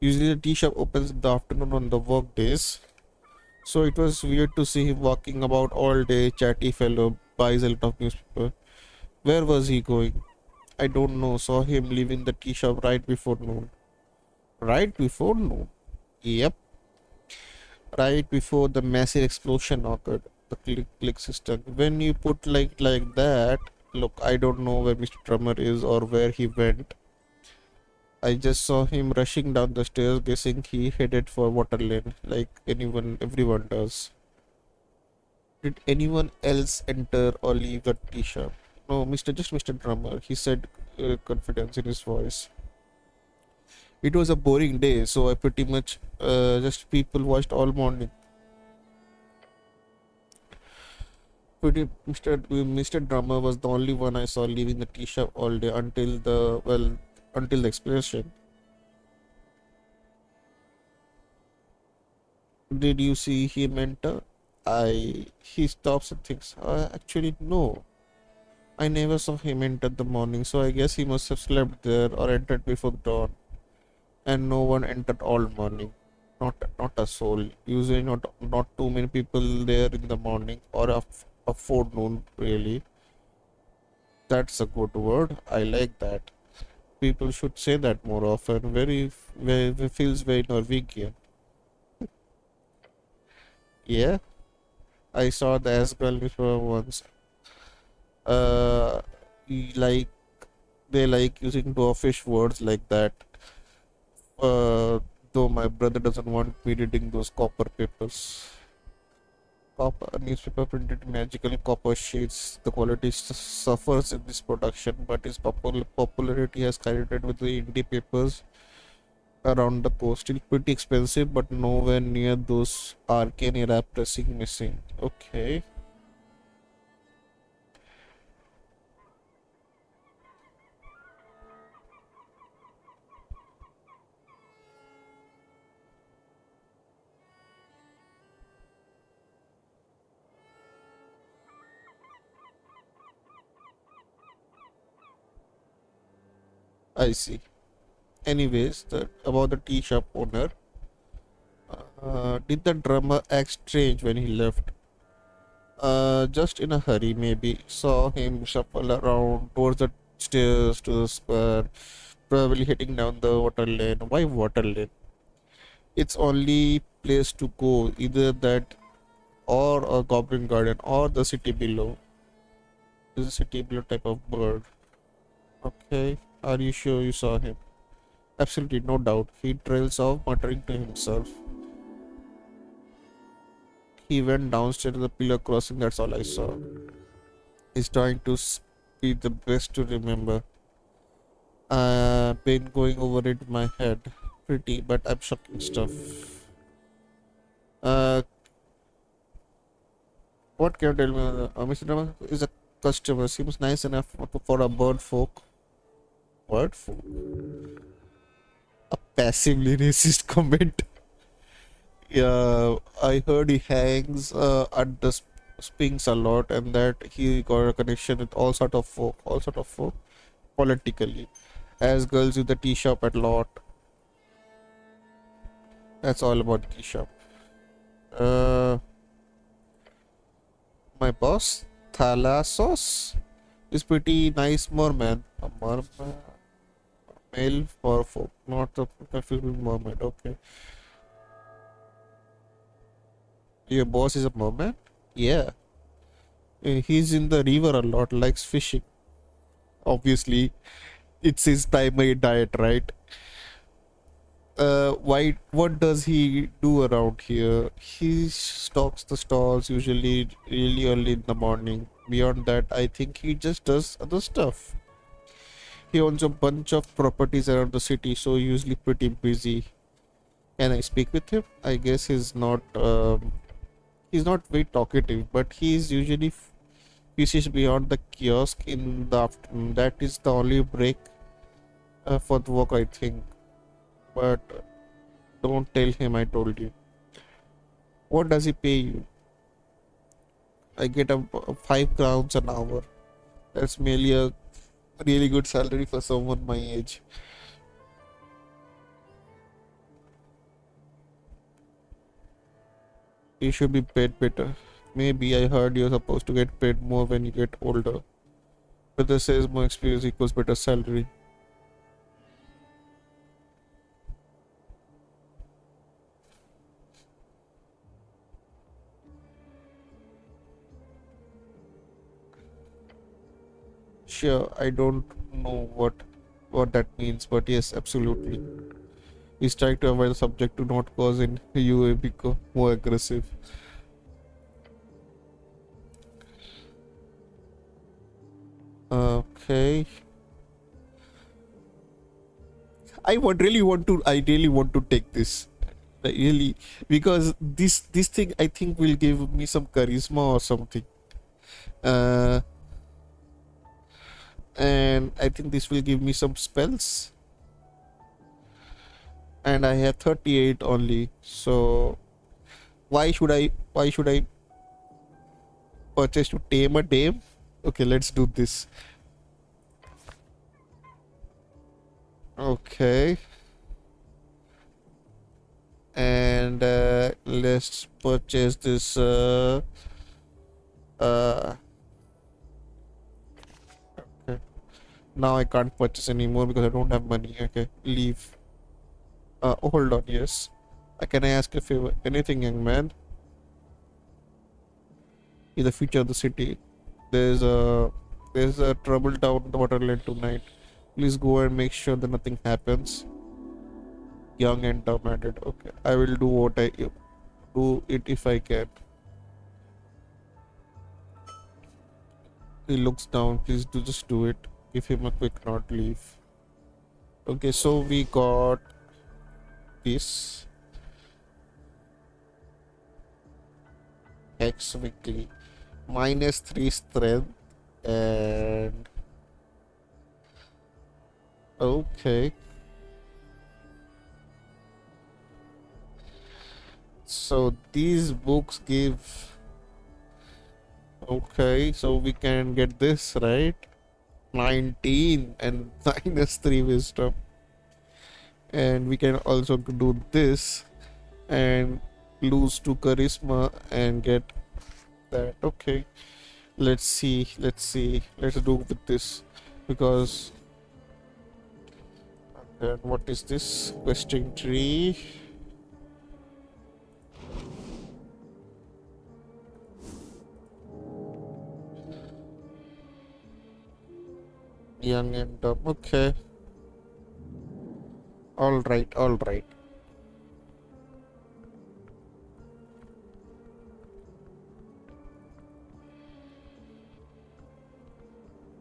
Usually the tea shop opens in the afternoon on the work days. So it was weird to see him walking about all day, chatty fellow, buys a lot of newspaper. Where was he going? I don't know. Saw him leaving the tea shop right before noon. Right before noon? Yep. Right before the massive explosion occurred. The click system. When you put like that, look, I don't know where Mr. Drummer is or where he went. I just saw him rushing down the stairs, guessing he headed for water lane, like everyone does. Did anyone else enter or leave the tea shop? No, Mr. Drummer. He said, confidence in his voice. It was a boring day, so I pretty much just people watched all morning. Mr. Drummer was the only one I saw leaving the tea shop all day until the explanation. Did you see him enter? He stops and thinks, actually, no. I never saw him enter the morning, so I guess he must have slept there or entered before dawn. And no one entered all morning. Not a soul. Usually not too many people there in the morning or a forenoon really. That's a good word. I like that. People should say that more often. Very feels very Norwegian. Yeah, I saw the Asbel before once. Uh, like they like using dwarfish words like that. Uh, though my brother doesn't want me reading those copper papers. Copper newspaper printed in magical copper sheets. The quality suffers in this production, but its popularity has skyrocketed with the indie papers around the coast. Still pretty expensive, but nowhere near those arcane era pressing missing. Okay, I see. Anyways, about the tea shop owner. Did the drummer act strange when he left? Just in a hurry, maybe. Saw him shuffle around towards the stairs to the square, probably heading down the water lane. Why water lane? It's only place to go, either that or a goblin garden or the city below. Is a city below type of bird. Okay, are you sure you saw him? Absolutely, no doubt. He trails off, muttering to himself. He went downstairs to the pillar crossing, that's all I saw. He's trying to be the best to remember. Been going over it in my head. Pretty, but I'm shocking stuff. Uh, what can you tell me? Mr. Rama is a customer. Seems nice enough for a bird folk. Bird folk? A passively racist comment. Yeah, I heard he hangs at the Sphinx a lot, and that he got a connection with all sort of folk, politically, as girls with the tea shop at lot. That's all about the tea shop. Uh, my boss, Thalasos, is pretty nice merman. A merman, male for folk, not a confused mermaid. Okay, your boss is a merman. Yeah, he's in the river a lot, likes fishing. Obviously, it's his primary diet, right? Why? What does he do around here? He stocks the stalls usually really early in the morning. Beyond that, I think he just does other stuff. He owns a bunch of properties around the city, so usually pretty busy. Can I speak with him? I guess he's not very talkative, but he's usually pieces beyond the kiosk in the afternoon. That is the only break for the work, I think. But don't tell him I told you. What does he pay you? I get a 5 crowns an hour. That's merely a really good salary for someone my age. You should be paid better. Maybe I heard you're supposed to get paid more when you get older. Brother says more experience equals better salary. Sure, I don't know what that means, but yes, absolutely. He's trying to avoid the subject to not cause in you become more aggressive. Okay. I really want to take this. Really, because this thing I think will give me some charisma or something. Uh, and I think this will give me some spells. And I have 38 only. So why should I purchase to tame a dame? Okay, let's do this. Okay. And let's purchase this uh okay. Now I can't purchase anymore because I don't have money. Okay, leave. Hold on, yes. Can I ask a favor? Anything, young man? Is the future of the city. There's a there's a trouble down the water lane tonight. Please go and make sure that nothing happens. Young and dumb-handed. Okay, I will do what I do it if I can. He looks down. Please do just do it. Give him a quick nod. Leave. Okay, so we got this X weekly -3 strength and okay. So these books give okay, so we can get this right. 19 and -3 wisdom. And we can also do this and lose to charisma and get that. Okay, let's see, let's do with this because then what is this questing tree? Young and dumb. Okay, all right, all right.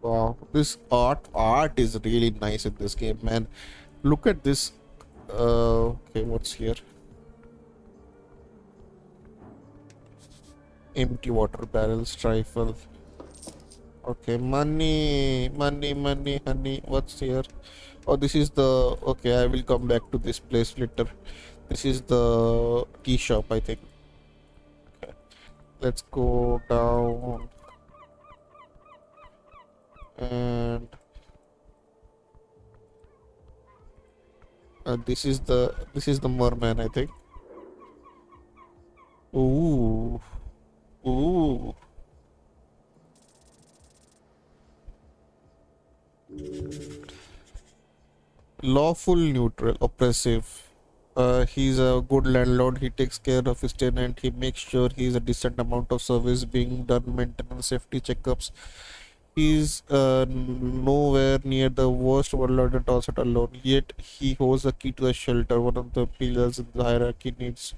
Wow, this art is really nice in this game, man. Look at this. Okay, what's here? Empty water barrels, rifle. Okay, money, money, money, honey. What's here? Oh, this is the. Okay, I will come back to this place later. This is the tea shop, I think. Okay, let's go down and this is the merman, I think. Ooh, ooh. Lawful neutral, oppressive. He's a good landlord. He takes care of his tenant. He makes sure he's a decent amount of service being done, maintenance, safety checkups. He's nowhere near the worst warlord at all set alone. Yet he holds the key to the shelter. One of the pillars in the hierarchy needs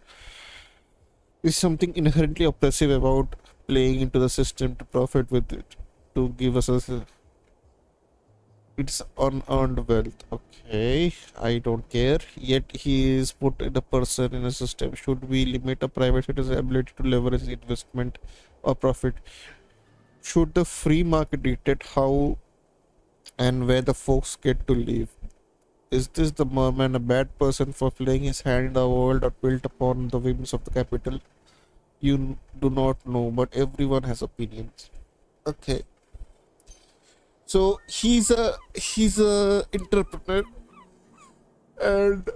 is something inherently oppressive about playing into the system to profit with it. To give us a it's unearned wealth. Okay, I don't care. Yet he is put in a person in a system. Should we limit a private citizen's ability to leverage investment or profit? Should the free market dictate how and where the folks get to live? Is this the merman a bad person for playing his hand in the world or built upon the whims of the capital? You do not know, but everyone has opinions. Okay, so he's a entrepreneur and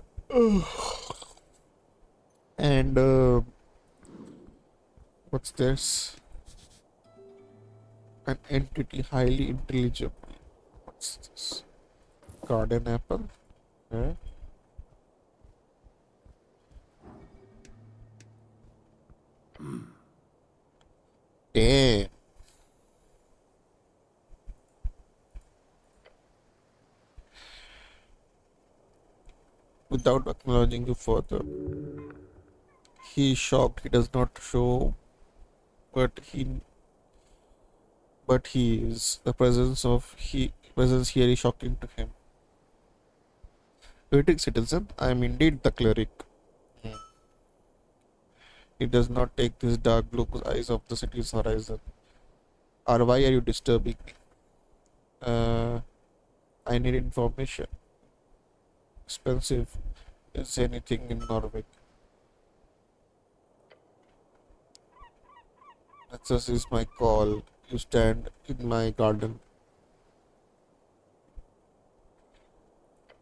and what's this? An entity highly intelligible. What's this? Garden apple. Okay. Damn. Without acknowledging you further, he is shocked. He does not show, but he is the presence here is shocking to him. Greeting citizen, I am indeed the cleric. Hmm. He does not take these dark blue eyes of the city's horizon. Or why are you disturbing me? I need information. Expensive is anything in Norway. Access is my call. You stand in my garden.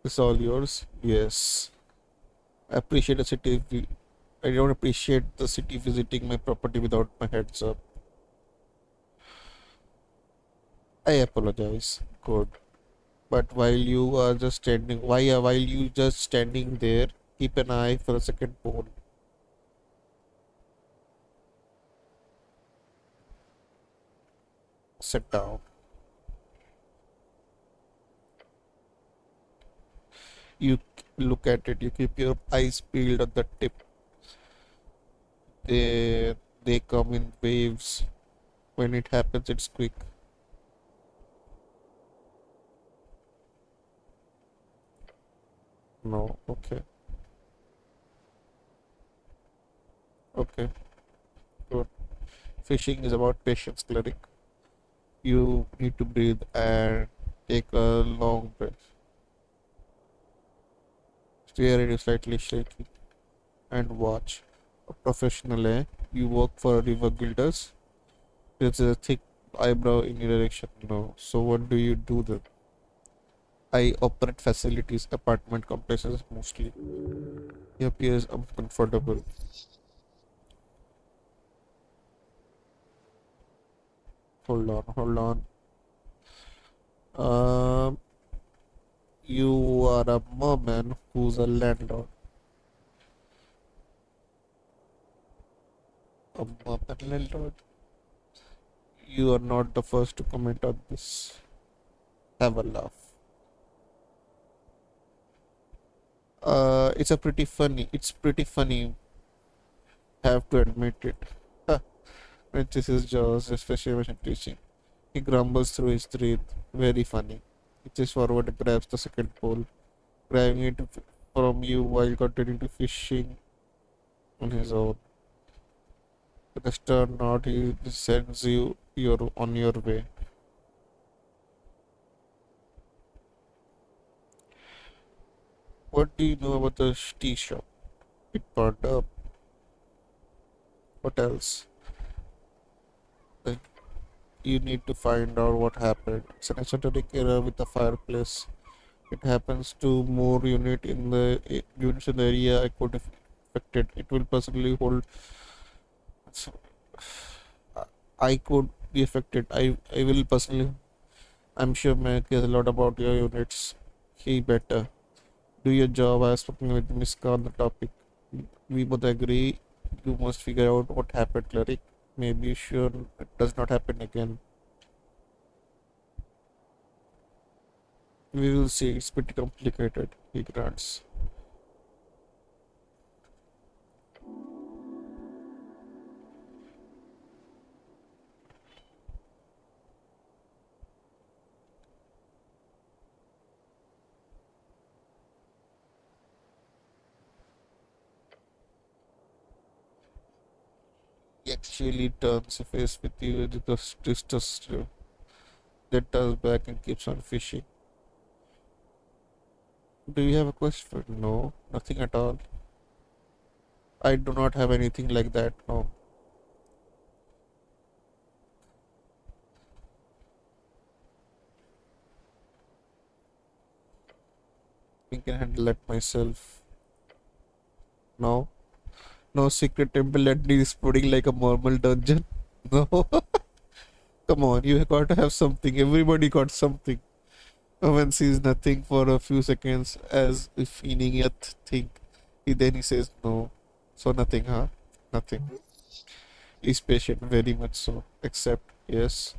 It's all yours. Yes. I appreciate the city. I don't appreciate the city visiting my property without my heads up. I apologize. Good. But while you just standing there, keep an eye for a second pole. Sit down. You look at it. You keep your eyes peeled at the tip. They they come in waves. When it happens, it's quick. No. Okay. Okay. Good. Fishing is about patience, cleric. You need to breathe and take a long breath. Stare at you slightly shaky and watch. A professional, eh? You work for a river guilders? There's a thick eyebrow in your direction. No. So what do you do then? I operate facilities, apartment complexes mostly. He appears uncomfortable. Hold on, hold on. Um, you are a merman who's a landlord. A merman landlord. You are not the first to comment on this. Have a laugh. It's a pretty funny. It's pretty funny. Have to admit it. Wrenches his jaws, especially when teaching. He grumbles through his teeth. Very funny. He just forward and grabs the second pole, grabbing it from you while continuing to fishing on his own. With a stern nod, he sends you on your way. What do you know about the tea shop? It burned up. What else? Like, you need to find out what happened. It's an esoteric error with the fireplace. It happens to more units in the area I could have affected. It will personally hold. So, I could be affected. I will personally. I'm sure Mac cares a lot about your units. He better do your job. I have spoken with Miska on the topic. We both agree. You must figure out what happened, cleric. Maybe sure it does not happen again. We will see. It's pretty complicated. He grants. He actually turns a face with you, just that turns back and keeps on fishing. Do you have a question? No, nothing at all. I do not have anything like that. No, I can handle that myself. No, no secret temple that needs putting like a normal dungeon. No, come on, you got to have something. Everybody got something. Owen sees nothing for a few seconds as if meaning yet think. Then he says no. So nothing, huh? Nothing. He's patient, very much so. Except, yes,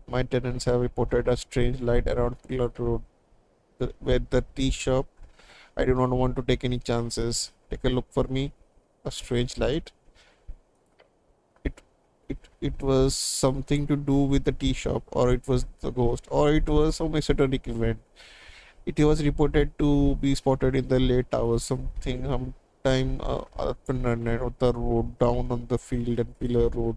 my tenants have reported a strange light around Pillar Road, where the tea shop. I do not want to take any chances. Take a look for me. A strange light. It, it was something to do with the tea shop, or it was the ghost, or it was some esoteric event. It was reported to be spotted in the late hours, sometime up and on the road, down on the field and Pillar Road.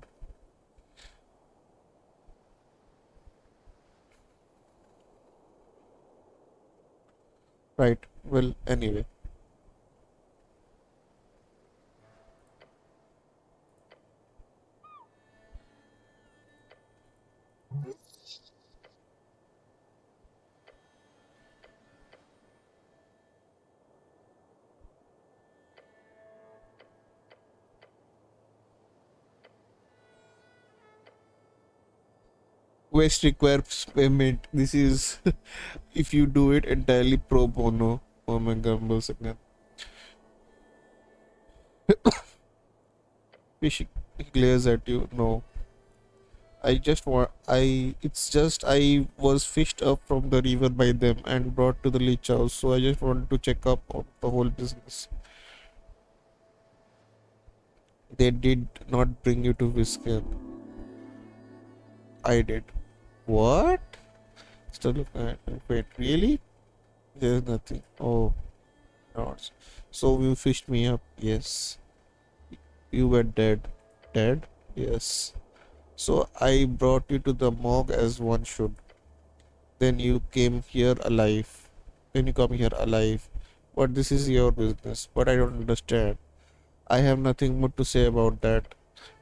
Right. Well, anyway. Waste requires payment. This is if you do it entirely pro bono. Oh my grumbles again. He glares at you. No, it's just I was fished up from the river by them and brought to the leech house, so I just wanted to check up on the whole business. They did not bring you to Whiskey. I did. What? still looking at it. Wait, really? There's nothing. Oh, not. So you fished me up. Yes. You were dead. Dead? Yes. So I brought you to the morgue as one should. Then you came here alive. Then you come here alive. But this is your business. But I don't understand. I have nothing more to say about that.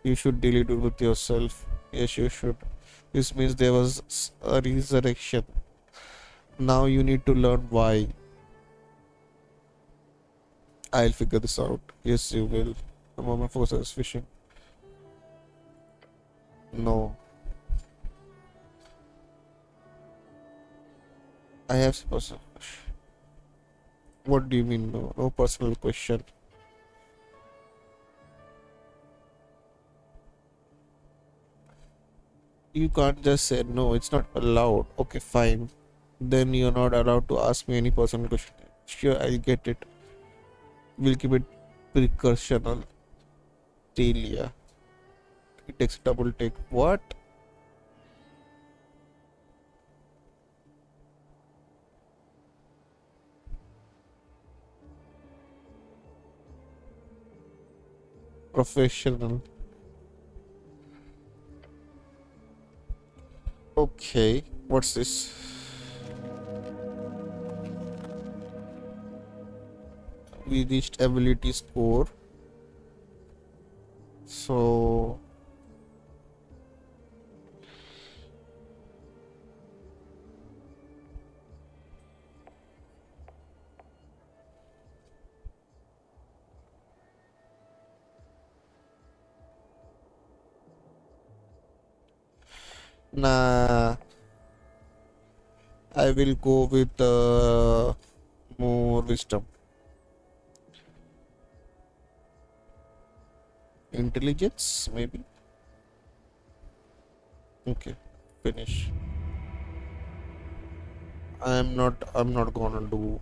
You should deal it with yourself. Yes, you should. This means there was a resurrection. Now you need to learn why. I'll figure this out. Yes, you will. The moment force is fishing. No. I have personal. What do you mean no? No personal question. You can't just say no, it's not allowed. Okay, fine. Then you're not allowed to ask me any personal question. Sure, I'll get it. We'll keep it precursional. Delia. It takes a double take. What? Professional. Okay, what's this? We reached ability score. So nah, I will go with more wisdom. Intelligence, maybe. Okay, finish. I'm not gonna do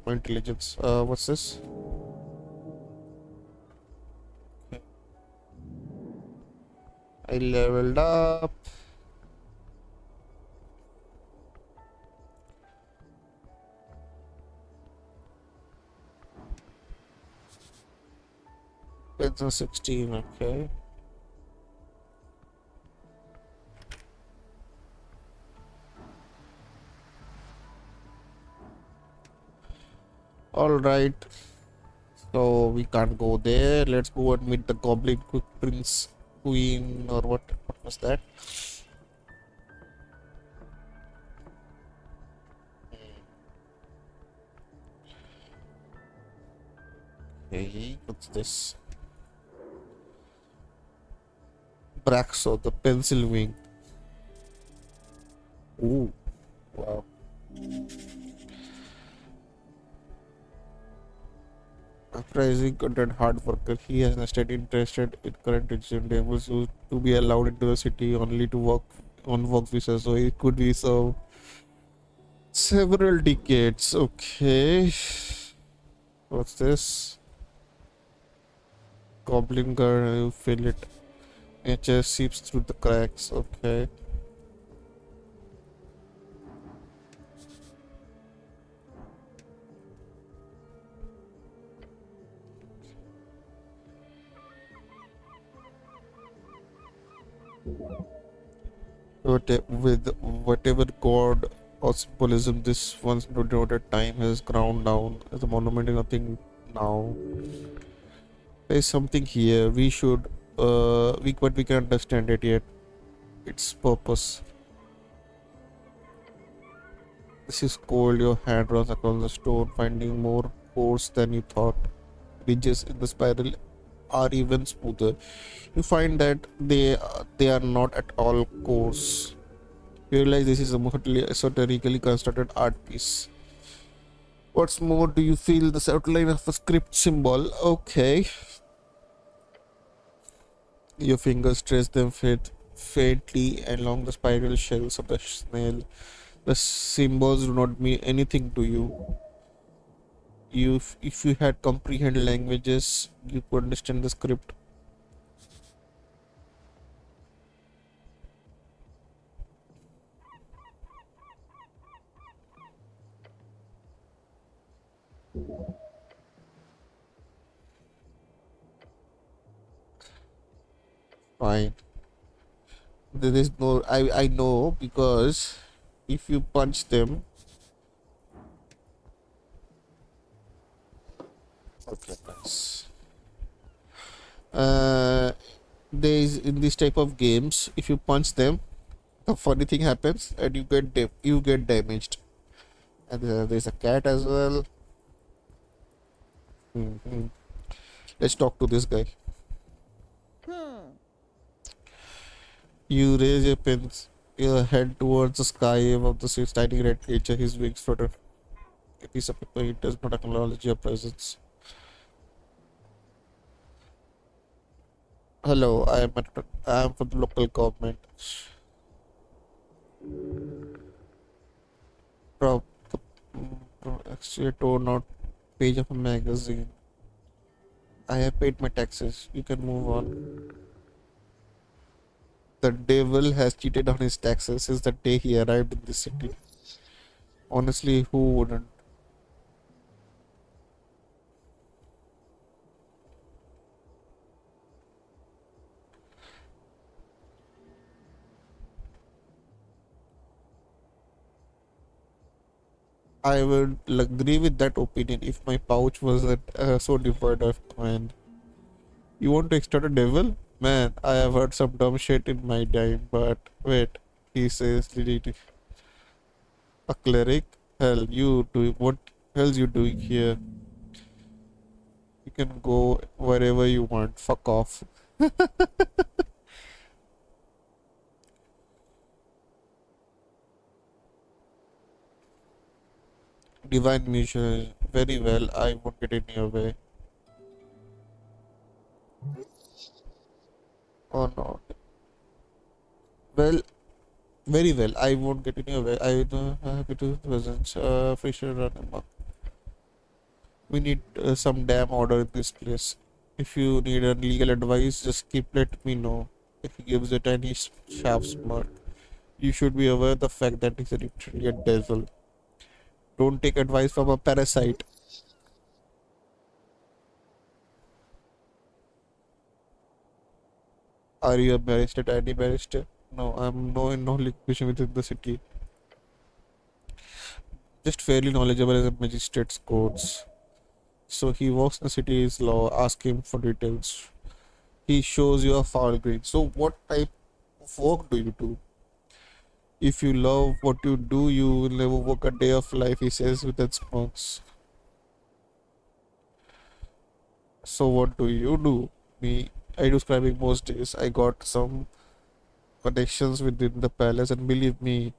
intelligence. What's this? Okay. I leveled up. It's a 16, okay. Alright, so we can't go there. Let's go and meet the Goblin Quick Prince Queen or what was that? Hey, what's this? Braxo, the pencil wing. Ooh, wow. Uprising content hard worker. He has nested interested in current endeavors to be allowed into the city only to work on work visa. So it could be so several decades. Okay. What's this? Goblin girl, you feel it. Nature seeps through the cracks. Okay. With whatever god or symbolism this once denoted time has ground down as a monument is nothing now. There's something here. We should but we can understand it yet. Its purpose. This is cold. Your hand runs across the stone, finding more pores than you thought. Ridges in the spiral are even smoother. You find that they are not at all coarse. You realize this is a mostly esoterically constructed art piece. What's more, do you feel the outline of a script symbol? Okay. Your fingers trace them faintly along the spiral shells of the snail. The symbols do not mean anything to you. If you had comprehend languages, you could understand the script. Fine. There is no. I know because if you punch them. Okay, nice. Uh, there is in this type of games, if you punch them, a funny thing happens and you get damaged. And there's a cat as well. Hmm. Let's talk to this guy. You raise your head towards the sky above the standing red creature. His wings flutter. A piece of paper. He does not acknowledge your presence. Hello, I am from the local government. Pro, Actually, torn out page of a magazine. I have paid my taxes. You can move on. The devil has cheated on his taxes since the day he arrived in the city. Honestly, who wouldn't? I would agree with that opinion if my pouch wasn't so devoid of coin. You want to extort a devil? Man, I have heard some dumb shit in my time, but wait, he says, a cleric? Hell, you do what hell's you doing here? You can go wherever you want. Fuck off. Divine measure. Very well, I won't get in your way. Oh no. Well, very well, I won't get in your way. I happy to present. Fisher run amok. We need some damn order in this place. If you need a legal advice, just keep let me know. If he gives it any sharp smirk, you should be aware of the fact that he's literally a devil. Don't take advice from a parasite. Are you a barrister, tiny barrister? No, I'm no liquidation within the city. Just fairly knowledgeable as a magistrate's codes. So he walks in the city's law, ask him for details. He shows you a foul green. So what type of work do you do? If you love what you do, you will never work a day of life, he says with that smirks. So what do you do? Me, I do scribing most days. I got some connections within the palace, and believe me,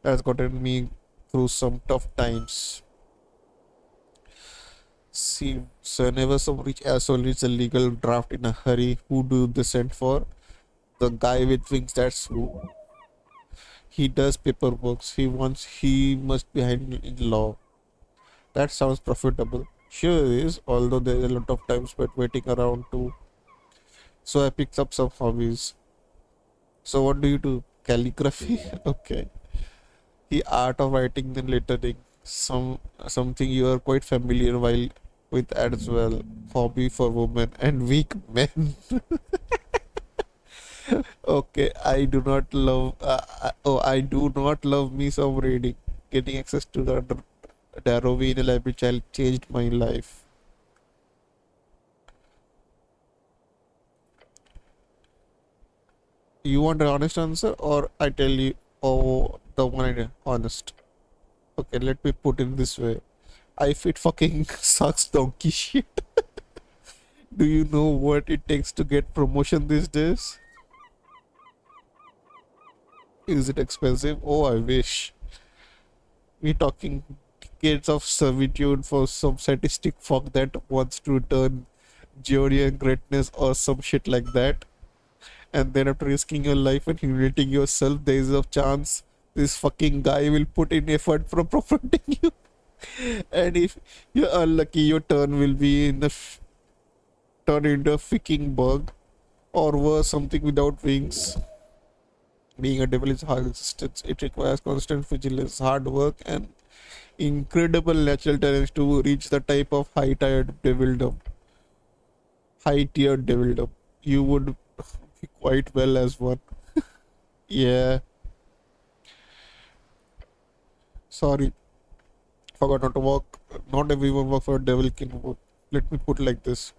that's gotten me through some tough times. See, so whenever some rich asshole needs a legal draft in a hurry, who do they send for? The guy with wings, that's who. He does paperwork. He must be behind in law. That sounds profitable. Sure is, although there's a lot of time spent waiting around too. So I picked up some hobbies. So what do you do? Calligraphy? Okay. The art of writing and lettering. Something you are quite familiar while with as well. Hobby for women and weak men. Okay, I do not love. I do not love me some reading. Getting access to the Darrow in a library child changed my life. You want an honest answer, or I tell you? Oh, the one idea, honest. Okay, let me put it this way. I fit fucking sucks donkey shit. Do you know what it takes to get promotion these days? Is it expensive? Oh, I wish. We talking decades of servitude for some sadistic fuck that wants to return Georgian greatness or some shit like that. And then after risking your life and humiliating yourself, there is a chance this fucking guy will put in effort for promoting you. And if you're unlucky, your turn will be turn into a freaking bug or worse, something without wings. Being a devil is hard existence. It requires constant vigilance, hard work, and incredible natural talents to reach the type of high tiered devildom you would quite well as one. Yeah, sorry, forgot not to walk. Not everyone work for a devil king. Let me put it like this: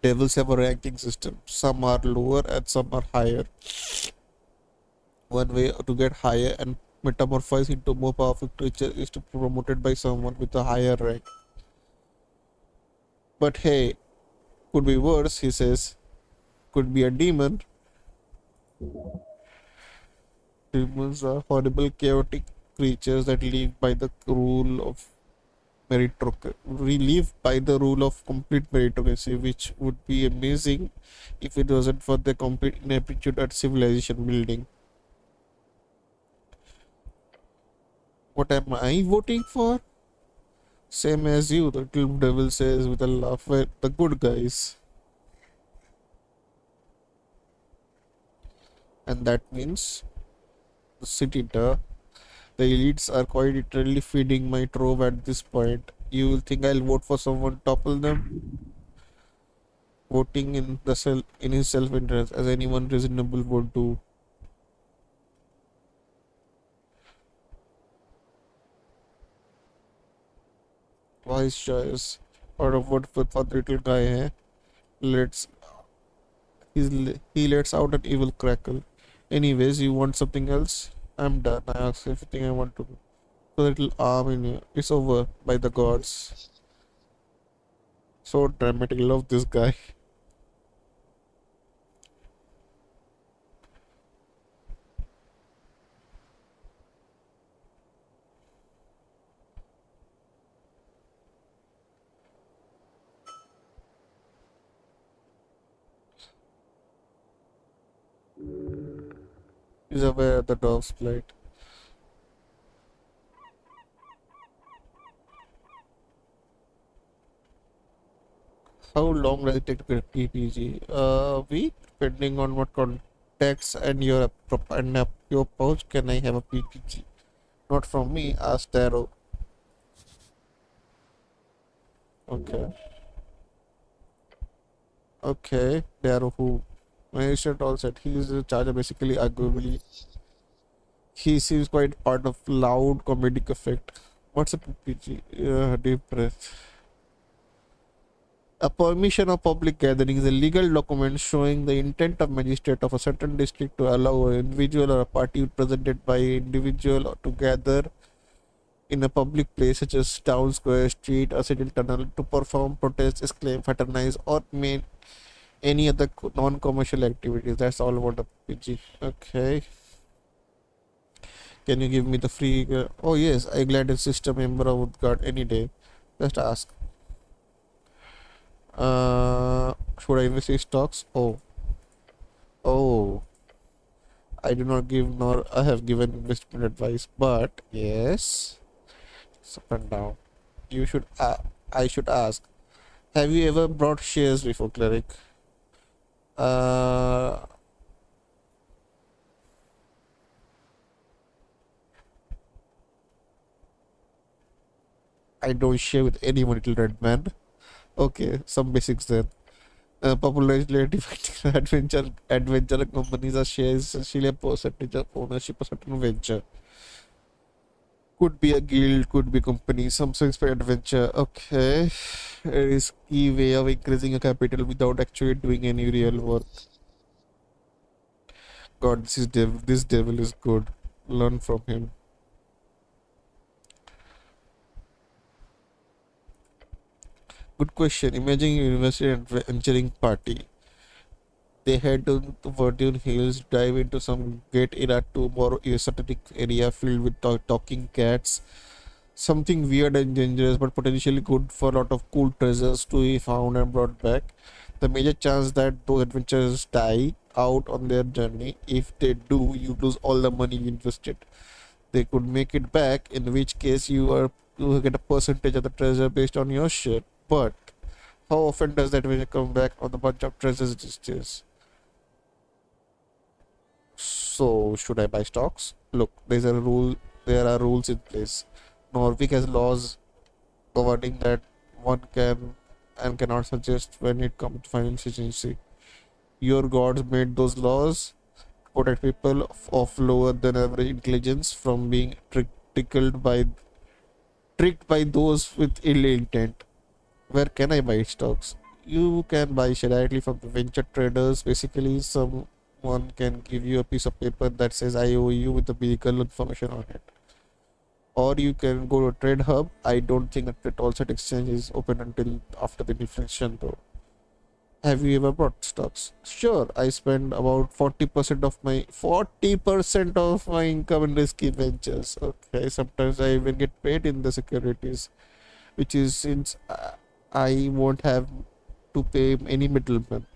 devils have a ranking system. Some are lower and some are higher. One way to get higher and metamorphose into more powerful creature is to be promoted by someone with a higher rank. But hey, could be worse, he says. Could be a demon. Demons are horrible, chaotic creatures that live by the rule of meritocracy. We live by the rule of complete meritocracy, which would be amazing if it wasn't for the complete ineptitude at civilization building. What am I voting for? Same as you, the little devil says with a laugh. We're the good guys. And that means the city, duh. The elites are quite literally feeding my trove at this point. You will think I'll vote for someone, topple them? Voting in his self-interest, as anyone reasonable would do. Wise choice. Or of what for the little guy, eh? Let's he lets out an evil crackle. Anyways, you want something else? I'm done. I asked everything I want to do. The little arm in you. It's over by the gods. So dramatic. Love this guy. He's aware of the dove's plight. How long does it take to get PPG? A week, depending on what context and your pouch. Can I have a PPG? Not from me. Ask Taro. Okay. Okay. Taro who? My shirt all set. He is the charger basically arguably. He seems quite part of loud comedic effect. What's a PPG? Deep breath. A permission of public gathering is a legal document showing the intent of magistrate of a certain district to allow an individual or a party represented by an individual to gather in a public place such as town square, street, or city tunnel to perform, protest, exclaim, fraternize, or main any other non-commercial activities. That's all about the PG. Okay. Can you give me the free? Oh yes, I glad a system member of Woodguard any day. Just ask. Should I invest in stocks? Oh, I do not give nor I have given investment advice, but yes, it's up and down. You should. I should ask. Have you ever brought shares before, cleric? Uh, I don't share with anyone, little red man. Okay, some basics then. Popularly defined adventure companies are shares essentially a percentage of ownership of certain venture. Could be a guild, could be company, some sense for adventure. Okay, a risky way of increasing your capital without actually doing any real work. God, this is devil. This devil is good. Learn from him. Good question. Imagine you university adventuring party. They head to the Verdun Hills, dive into some great era to more esoteric area filled with talking cats. Something weird and dangerous, but potentially good for a lot of cool treasures to be found and brought back. The major chance that those adventurers die out on their journey. If they do, you lose all the money you invested. They could make it back, in which case you get a percentage of the treasure based on your share. But how often does that adventure come back on the bunch of treasures these days? So should I buy stocks? Look, there's a rule. There are rules in place. Norway has laws governing that one can and cannot suggest when it comes to financial agency. Your gods made those laws to protect people of lower than average intelligence from being tricked by those with ill intent. Where can I buy stocks? You can buy directly from the venture traders. Basically, someone can give you a piece of paper that says I owe you with the vehicle information on it. Or you can go to Trade Hub. I don't think that the Tolset exchange is open until after the inflation though. Have you ever bought stocks? Sure, I spend about 40% of my income in risky ventures. Okay, sometimes I even get paid in the securities, which is since I won't have to pay any middleman.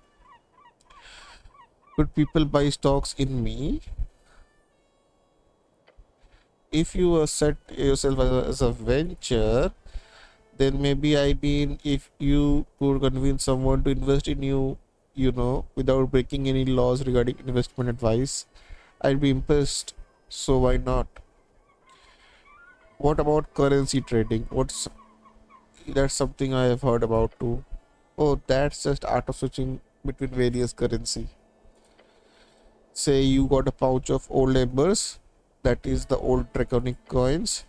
Could people buy stocks in me? If you set yourself as a venture, then maybe I mean if you could convince someone to invest in you, without breaking any laws regarding investment advice, I'd be impressed. So why not? What about currency trading? What's That's something I have heard about too. Oh, that's just art of switching between various currency. Say you got a pouch of old embers, that is the old draconic coins.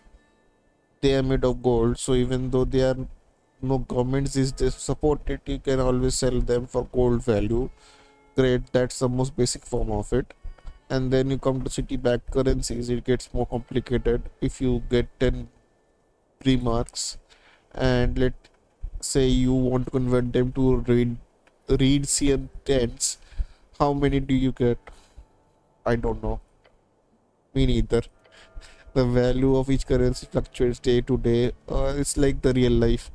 They are made of gold, so even though they are no governments is they support it, you can always sell them for gold value. Great, that's the most basic form of it. And then you come to city backed currencies, it gets more complicated. If you get 10 pre-marks, and let's say you want to convert them to read CN tens, how many do you get? I don't know. Me neither. The value of each currency fluctuates day to day. It's like the real life.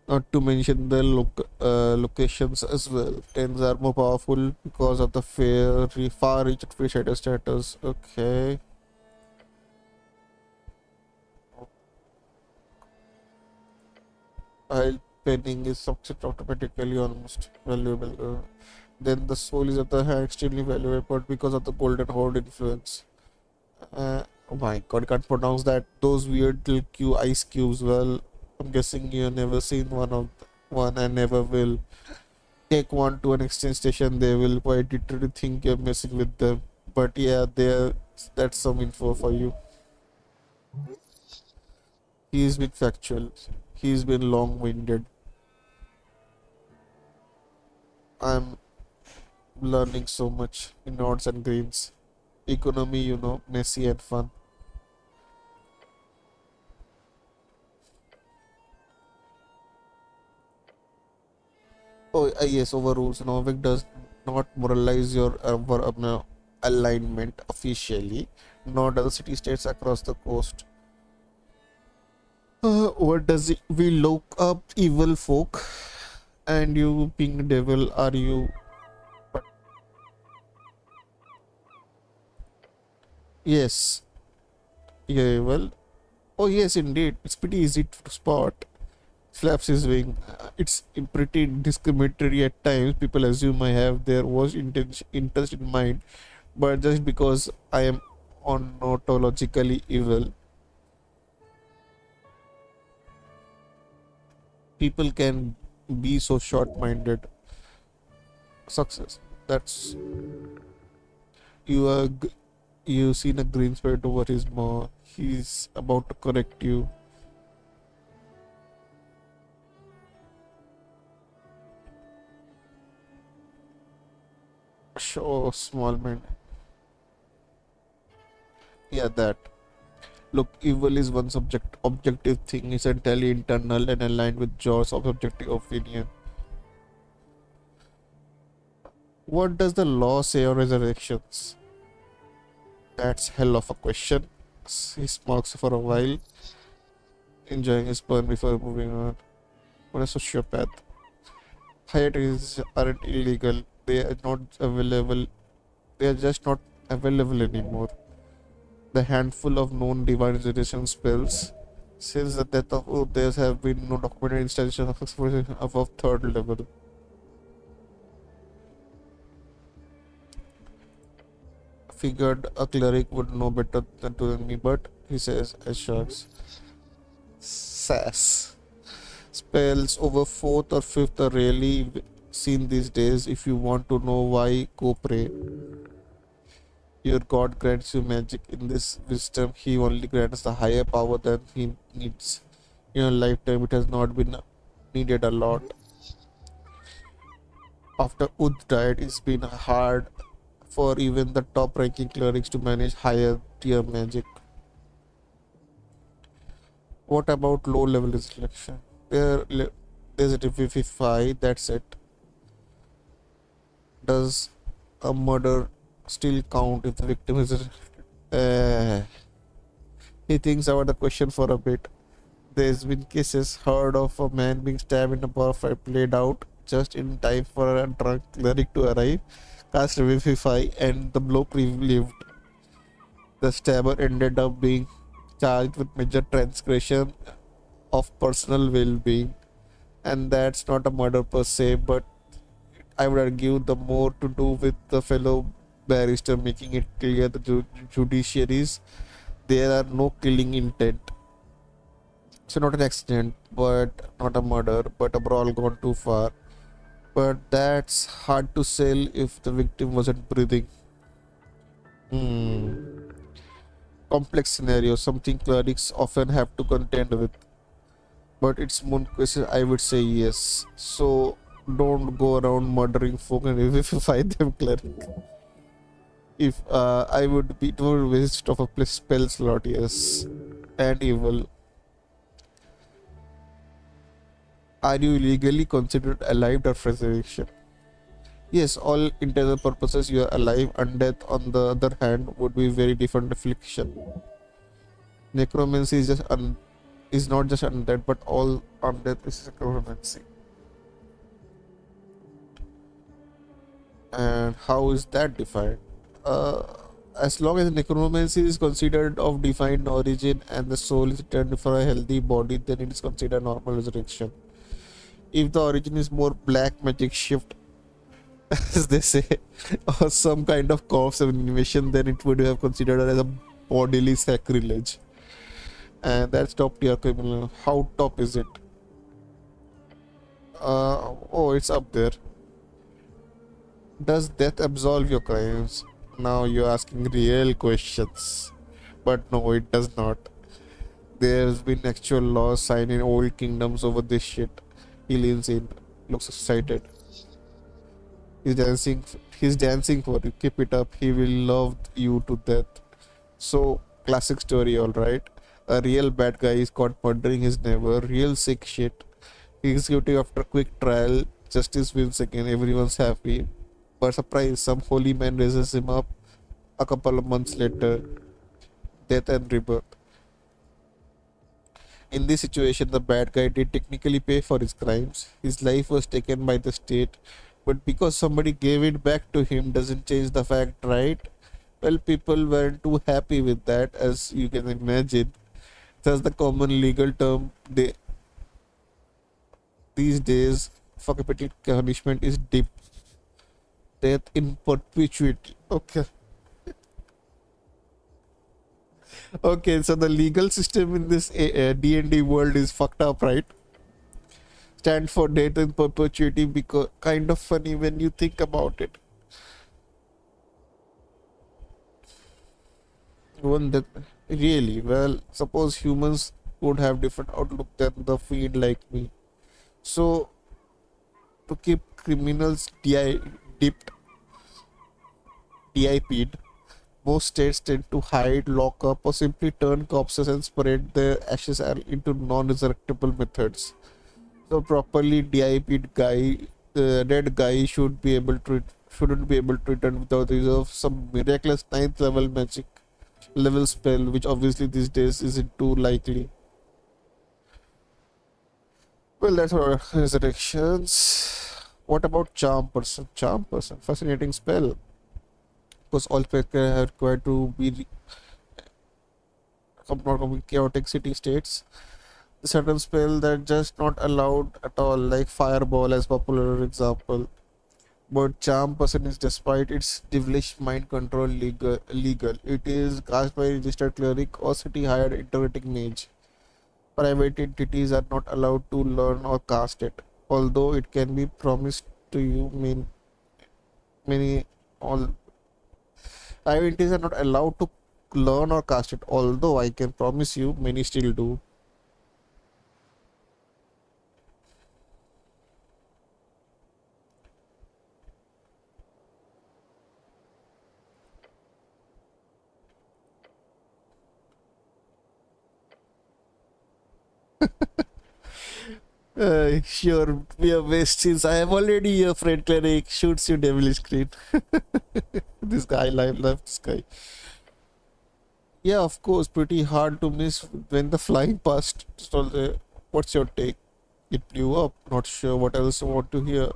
Not to mention the locations as well. Tens are more powerful because of the far reach free status. Okay. While penning is subset automatically almost valuable. Then the soul is at the hand extremely valuable, but because of the golden horde influence. Oh my god, I can't pronounce that. Those weird little ice cubes. Well, I'm guessing you've never seen one and never will. Take one to an exchange station, they will quite literally think you're messing with them. But yeah, that's some info for you. He's been factual. He's been long-winded. I'm learning so much in odds and greens. Economy, messy and fun. Oh, yes, overrules. Novik does not moralize your alignment officially, nor do the city states across the coast. What does it? We look up evil folk, and you, being devil, are you? But yes, yeah, well, oh yes, indeed, it's pretty easy to spot. Flaps his wing. It's pretty discriminatory at times. People assume I have their worst interest in mind, but just because I am ontologically evil, people can be so short-minded. Success. That's you are. You seen a green spirit over his maw. He's about to correct you. Show small man. Yeah, that. Look, evil is one objective thing. It's entirely internal and aligned with Joe's objective opinion. What does the law say on resurrections? That's hell of a question. He smokes for a while, enjoying his burn before moving on. What a sociopath. Hiatus aren't illegal. They are not available. They are just not available anymore. The handful of known divine resurrection spells since the death of Uddhas have been no documented instances of exploration above third level. Figured a cleric would know better than me, but he says as sharks. Sass. Spells over fourth or fifth are really seen these days. If you want to know why, go pray. Your God grants you magic. In this wisdom, He only grants the higher power than He needs. In your lifetime, it has not been needed a lot. After Ud died, it's been hard for even the top ranking clerics to manage higher tier magic. What about low level instruction? There's a Vivify, that's it. Does a murder still count if the victim is. He thinks about the question for a bit. There's been cases heard of a man being stabbed in a bar fight played out just in time for a drunk cleric to arrive, cast Revivify, and the bloke lived. The stabber ended up being charged with major transgression of personal well-being, and that's not a murder per se, but I would argue the more to do with the fellow barrister making it clear the judiciaries there are no killing intent. So not an accident, but not a murder, but a brawl gone too far. But that's hard to sell if the victim wasn't breathing. Hmm. Complex scenario, something clerics often have to contend with. But it's more question, I would say yes. So don't go around murdering folk and if you find them cleric. If I would be to waste of a spell slot, yes. And evil. Are you legally considered alive or resurrection? Yes, all intents purposes you are alive. Undeath, on the other hand, would be very different affliction. Necromancy is not just undead, but all undeath is necromancy. And how is that defined? Uh, as long as necromancy is considered of defined origin and the soul is returned for a healthy body, then it is considered normal resurrection. If the origin is more black magic shift, as they say, or some kind of corpse animation, then it would have considered as a bodily sacrilege. And that's top tier criminal. How top is it? Oh, it's up there. Does death absolve your crimes? Now you're asking real questions. But no, it does not. There's been actual laws signed in old kingdoms over this shit. He leans in, looks excited. He's dancing. He's dancing for you. Keep it up. He will love you to death. So classic story, all right. A real bad guy is caught murdering his neighbor. Real sick shit. Executive after quick trial. Justice wins again. Everyone's happy. But surprise, some holy man raises him up. A couple of months later, death and rebirth. In this situation, the bad guy did technically pay for his crimes. His life was taken by the state, but because somebody gave it back to him doesn't change the fact, right? Well, people weren't too happy with that, as you can imagine. Thus, the common legal term these days for capital punishment is death in perpetuity. Okay. Okay, so the legal system in this D&D world is fucked up, right? Stand for death in perpetuity because kind of funny when you think about it. One that really well, suppose humans would have different outlook than the fiend like me. So to keep criminals DIP'd, most states tend to hide, lock up, or simply turn corpses and spread their ashes into non-resurrectable methods. So properly DIP'd guy, the dead guy shouldn't be able to return without the use of some miraculous ninth level spell, which obviously these days isn't too likely. Well, that's our resurrections. What about charm person? Charm person, fascinating spell. Because all spells are required to be not chaotic city states. Certain spell that just not allowed at all, like fireball as popular example. But charm person is despite its devilish mind control legal. It is cast by registered cleric or city hired interpreting mage. Private entities are not allowed to learn or cast it, although it can be promised to you mean many all entities are not allowed to learn or cast it, although I can promise you many still do. Sure, we are besties. I am already your friend cleric. Shoots you devilish screen. This guy, love this guy. Yeah, of course, pretty hard to miss when the flying past. So, what's your take? It blew up. Not sure what else you want to hear.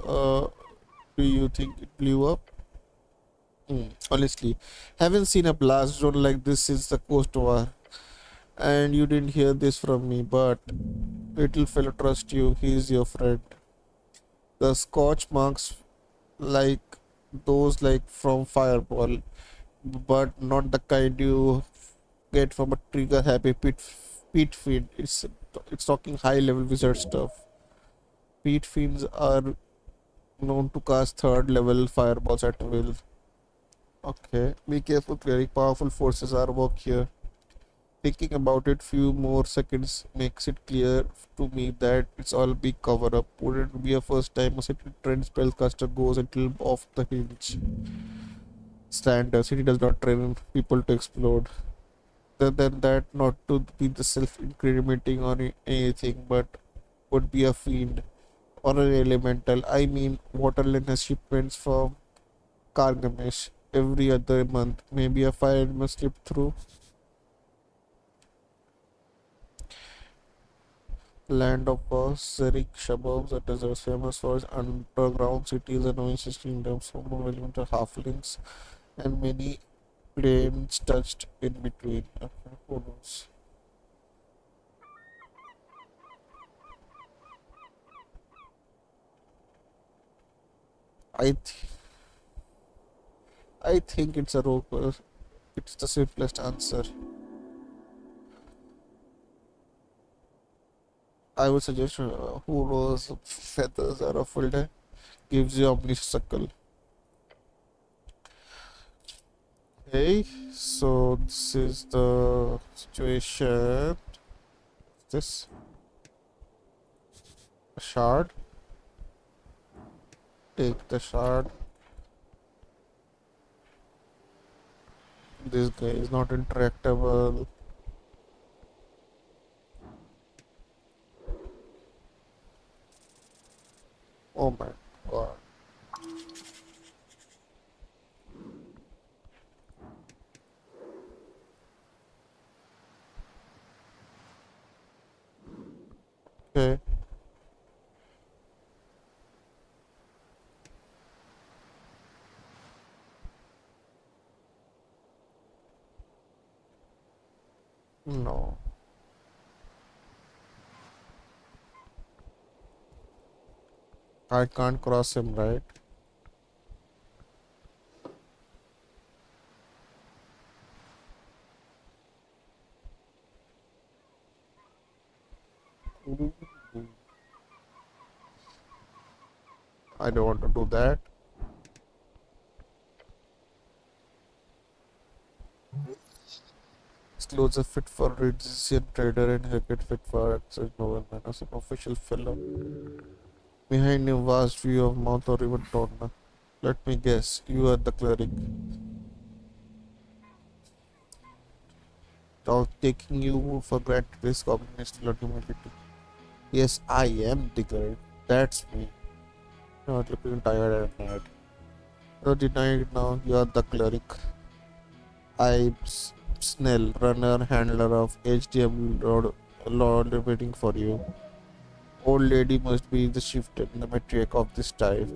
Do you think it blew up? Honestly, haven't seen a blast zone like this since the Coast War. And you didn't hear this from me, but little fellow, trust you. He's your friend. The Scotch marks like those like from Fireball, but not the kind you get from a trigger happy pit feed. It's talking high level wizard stuff. Pit feeds are known to cast third level fireballs at will. Okay, be careful, cleric. Powerful forces are work here. Thinking about it, few more seconds makes it clear to me that it's all big cover up. Wouldn't be a first time a city trained spellcaster goes a little off the hinge. Standard city does not train people to explode. Other than that, not to be the self-incriminating or anything, but would be a fiend or an elemental. I mean, Waterland has shipments from Kargamish every other month. Maybe a fire must slip through. Land of Syric suburbs, a desert famous for its underground cities and oasis kingdoms, home of elemental halflings, and many planes touched in between. Okay, who knows? I th- I think it's a roper. It's the simplest answer. I would suggest who knows feathers are ruffled gives you omniscience. Okay, so this is the situation. This shard. Take the shard. This guy is not interactable. Oh my god. Okay, no. I can't cross him, right? Ooh, I don't want to do that. Clothes are fit for Ridgesian trader and haircut fit for access nobleman as an official fellow. Behind a vast view of mouth or even toner. Let me guess, you are the cleric. Taking you for granted this goblin is still humility. Yes, I am the cleric. That's me. Not looking tired and mad. Don't deny it now, you are the cleric. I'm Snell, runner, handler of HDM Lord waiting for you. Old lady must be the shift and the matriarch of this type.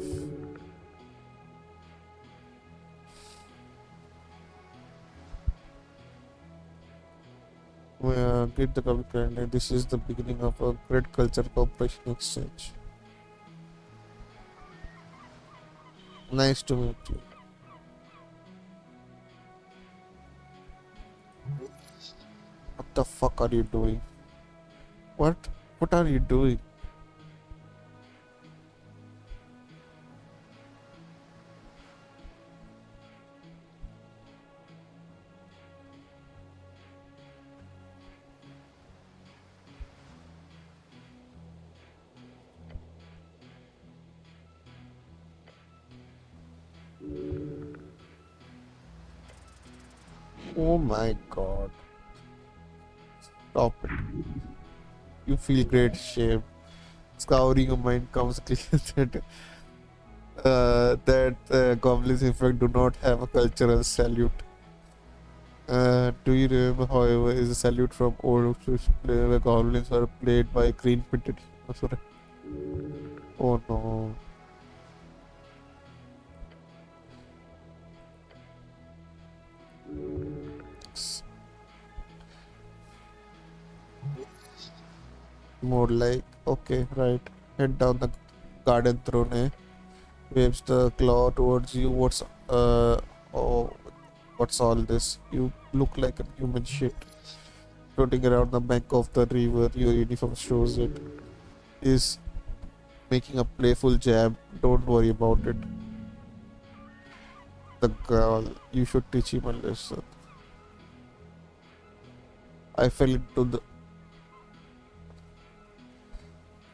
Greet the public and this is the beginning of a great culture cooperation exchange. Nice to meet you. What the fuck are you doing? What? What are you doing? Oh my god. Stop it. You feel great shame. Scouring your mind comes clear that goblins in fact do not have a cultural salute. Do you remember, however, is a salute from old Swiss play where goblins were played by green painted. Oh, sorry. Oh no. It's more like, okay, right. Head down the garden throne, waves the claw towards you. Oh, what's all this? You look like a human shit. Floating around the bank of the river, your uniform shows it. Is making a playful jab. Don't worry about it. The girl, you should teach him a lesson. I fell into the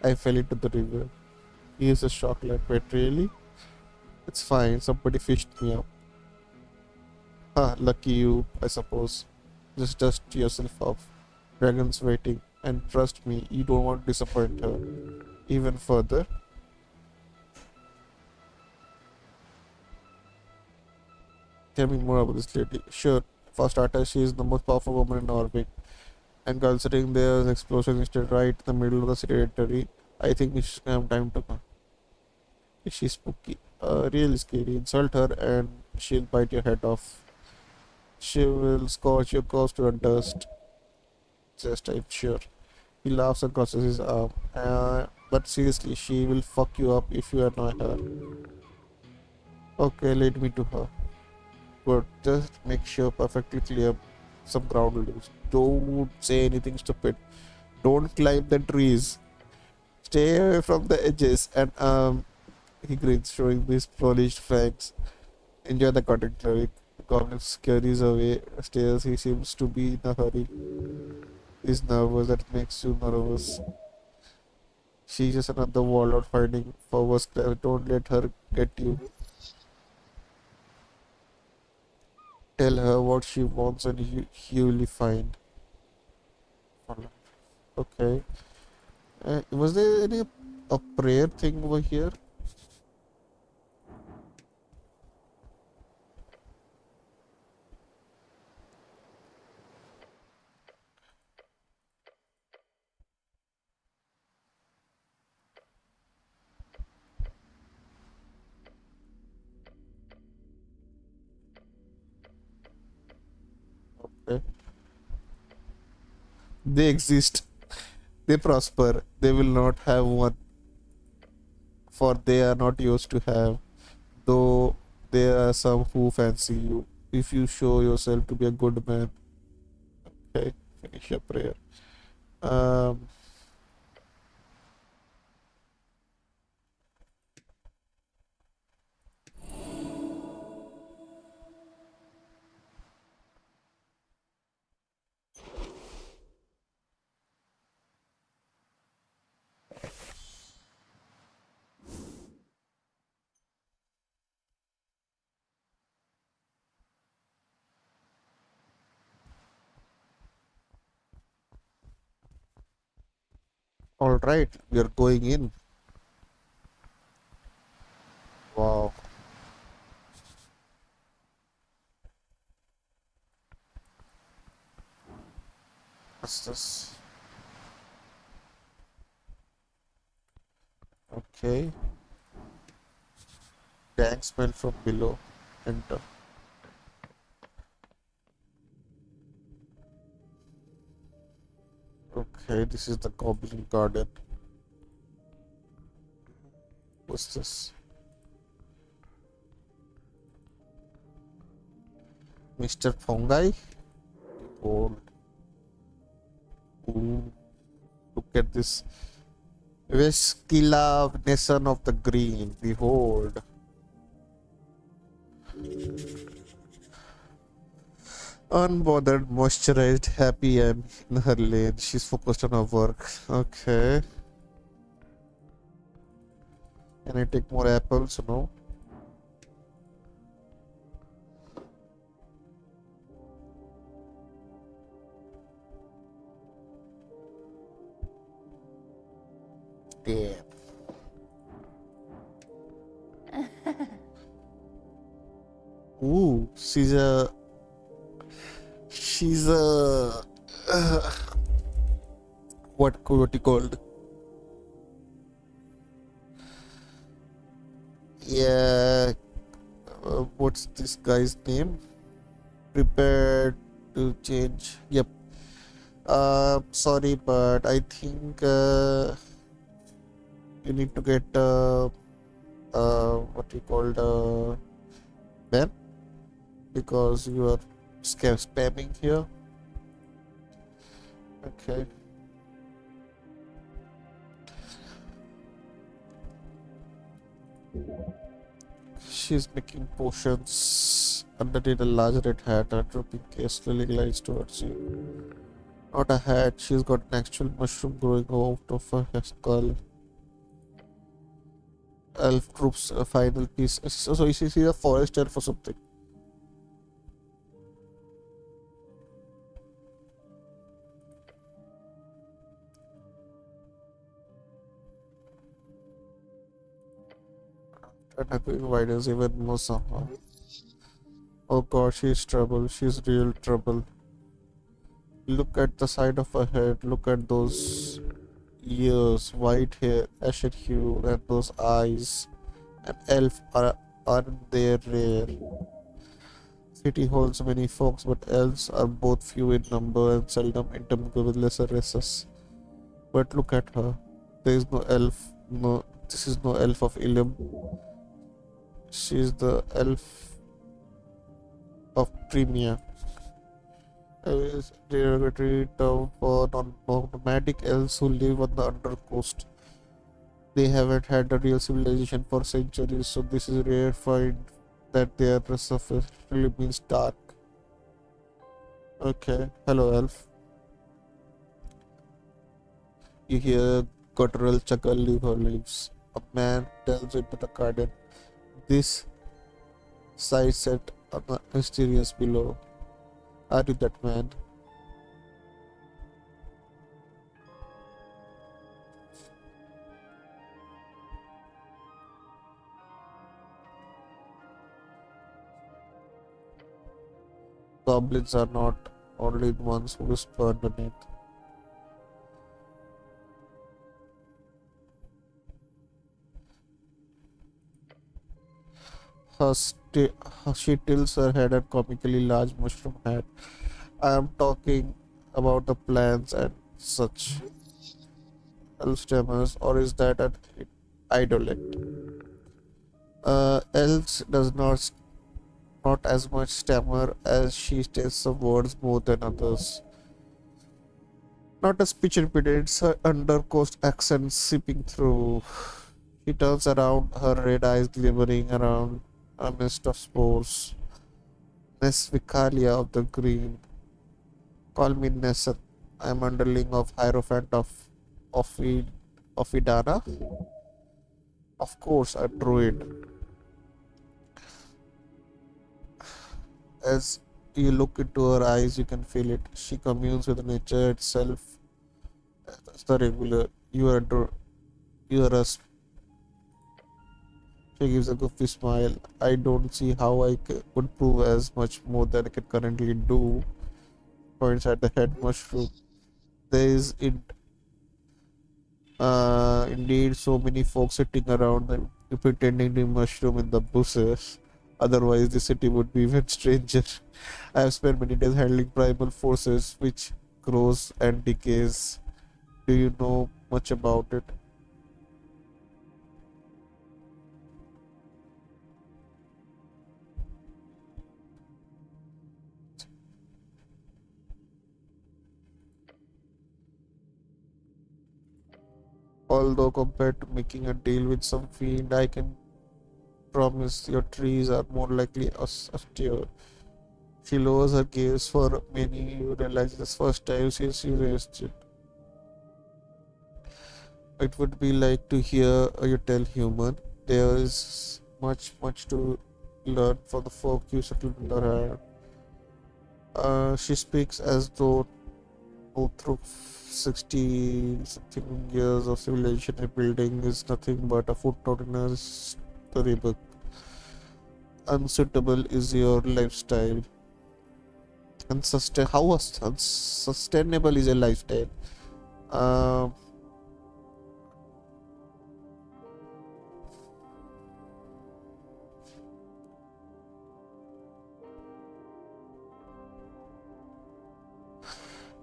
I fell into the river. He is a shock like, wait, really? It's fine, somebody fished me up. Ah, lucky you, I suppose. Just dust yourself off. Dragon's waiting, and trust me, you don't want to disappoint her. Even further, tell me more about this lady. Sure, for starters, she is the most powerful woman in orbit. And considering there's explosion instead right in the middle of the territory, I think we should have time to come. She's spooky. Really scary. Insult her and she'll bite your head off. She will scorch your clothes to a dust. Just, I'm sure. He laughs and crosses his arm. But seriously, she will fuck you up if you annoy her. Okay, lead me to her. But just make sure perfectly clear some ground loose. Don't say anything stupid. Don't climb the trees. Stay away from the edges. And he grins, showing these polished fangs. Enjoy the cotton cleric. Goblin scurries away stairs. He seems to be in a hurry. He's nervous. That makes you nervous. She's just another warlord fighting for worse. Don't let her get you. Tell her what she wants and you will find. Okay. Was there any a prayer thing over here? Okay. They exist. They prosper. They will not have one, for they are not yours to have. Though there are some who fancy you. If you show yourself to be a good man, okay, finish your prayer. Um, all right, we are going in. Wow, what's this? Okay, dank smell from below. Enter. Okay, this is the Goblin Garden. What's this? Mr. Fungi? Behold. Ooh, look at this. Vescilla Nation of the Green. Behold. Unbothered, moisturized, happy, and in her lane. She's focused on her work. Okay. Can I take more apples? No. Damn. Ooh, she's a uh, what you called? Yeah, what's this guy's name? Prepared to change. Yep. Sorry, but I think you need to get what you called ban because you are spamming here. Okay. She's making potions underneath a large red hat and dropping casually lights towards you. Not a hat, she's got an actual mushroom growing out of her skull. Elf troops a final piece. So is she a forest elf or something? Attacking widens even more somehow. Oh god, she's trouble. She's real trouble. Look at the side of her head. Look at those ears, white hair, ashen hue, and those eyes. An elf aren't they rare? City holds many folks, but elves are both few in number and seldom intermingle with lesser races. But look at her. There is no elf. No, this is no elf of Ilum. She is the elf of Premia. Is derogatory term for nomadic elves who live on the undercoast. They haven't had a real civilization for centuries, so this is a rare find that their surface really means dark. Okay, hello elf. You hear guttural chuckle leave her lips. A man delves into the garden. This sight set on the mysterious below. Are you that man? Goblins are not only the ones who whisper underneath. She tilts her head at comically large mushroom hat. I am talking about the plants and such. Elf stammers, or is that an idolect? Elves does not as much stammer as she states some words more than others. Not a speech impediment, it's her undercoast accent seeping through. She turns around, her red eyes glimmering around a mist of spores. Nesvicalia of the green. Call me Nesset. I am underling of Hierophant of Ophid, Ophidana. Of course, a druid. As you look into her eyes, you can feel it. She communes with nature itself. That's the regular. You are a. She gives a goofy smile. I don't see how could prove as much more than I can currently do. Points at the head mushroom. There is indeed so many folks sitting around and pretending to mushroom in the bushes. Otherwise, the city would be even stranger. I have spent many days handling primal forces, which grows and decays. Do you know much about it? Although compared to making a deal with some fiend, I can promise your trees are more likely austere. She lowers her gaze for many you realize this first time since you raised it. It would be like to hear you tell human. There is much to learn for the folk you settled under her. She speaks as though Go through 60 something years of civilization and building is nothing but a footnote in a storybook. Unsuitable is your lifestyle. Unsustainable is a lifestyle. Uh,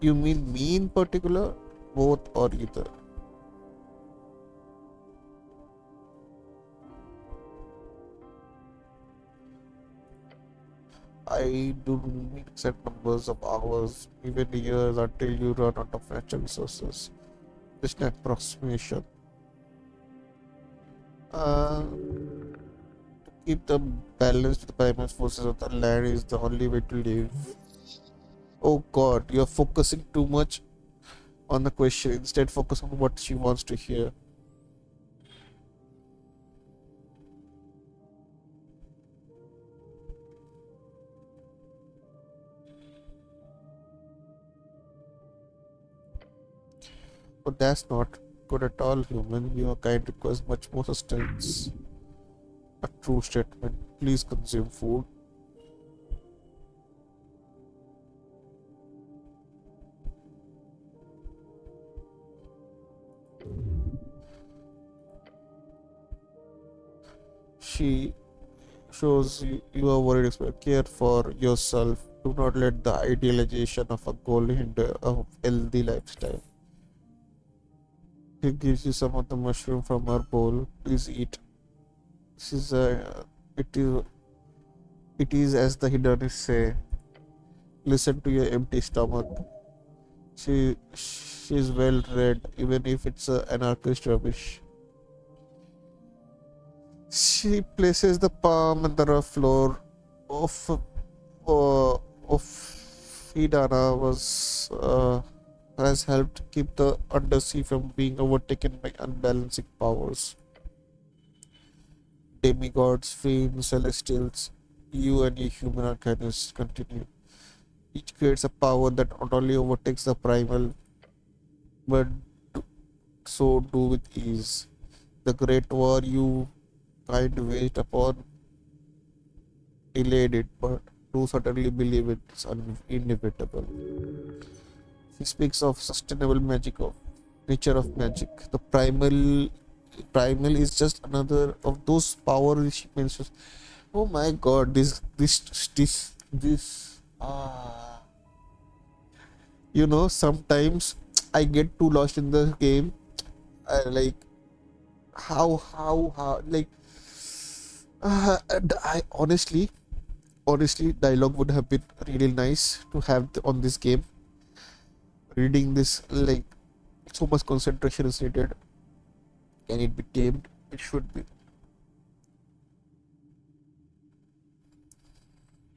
you mean me in particular? Both or either? I do need set numbers of hours, even years, until you run out of natural resources. Just an approximation. Keep the balance with the primal forces of the land is the only way to live. Oh God, you're focusing too much on the question. Instead, focus on what she wants to hear. But that's not good at all, human. Your kind requires much more sustenance. A true statement. Please consume food. She shows you are worried about care for yourself. Do not let the idealization of a goal hinder a healthy lifestyle. He gives you some of the mushroom from her bowl. Please eat. This is it is it is as the Hindus say. Listen to your empty stomach. She's well read, even if it's anarchist rubbish. She places the palm on the rough floor of Idana has helped keep the undersea from being overtaken by unbalancing powers. Demigods, fiends, celestials, you and your human arcanists continue. Each creates a power that not only overtakes the primal, but so do with ease. The great war you kind waged upon delayed it, but do certainly believe it's inevitable. He speaks of sustainable magic, of nature of magic. The primal is just another of those powers she mentions. Oh my god, this sometimes I get too lost in the game. Like how like and I honestly dialogue would have been really nice to have on this game. Reading this, like, so much concentration is needed. Can it be tamed? It should be.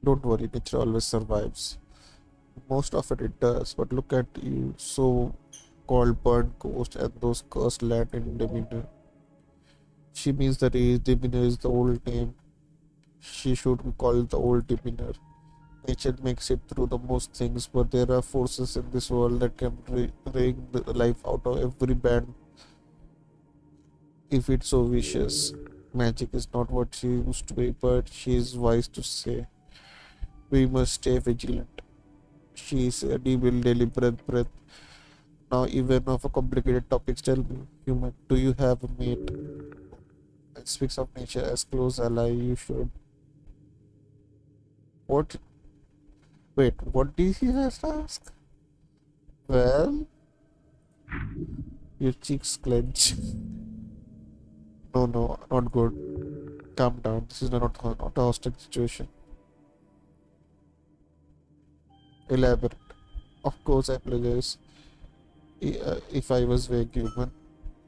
Don't worry, nature always survives. Most of it does, but look at you, so called burnt coast and those cursed land in demeanor. She means that demeanor is the old name. She should be called the old demeanor. Nature makes it through the most things, but there are forces in this world that can wring the life out of every band if it's so vicious. Magic is not what she used to be, but she is wise to say. We must stay vigilant. She is a deliberate breath. Now, even of a complicated topics, tell me, human, do you have a mate? It speaks of nature as close ally. You should. What? Wait, what did he just ask? Well, your cheeks clench. No, no, not good. Calm down. This is not a hostage situation. Elaborate. Of course, I apologize if I was vague, human.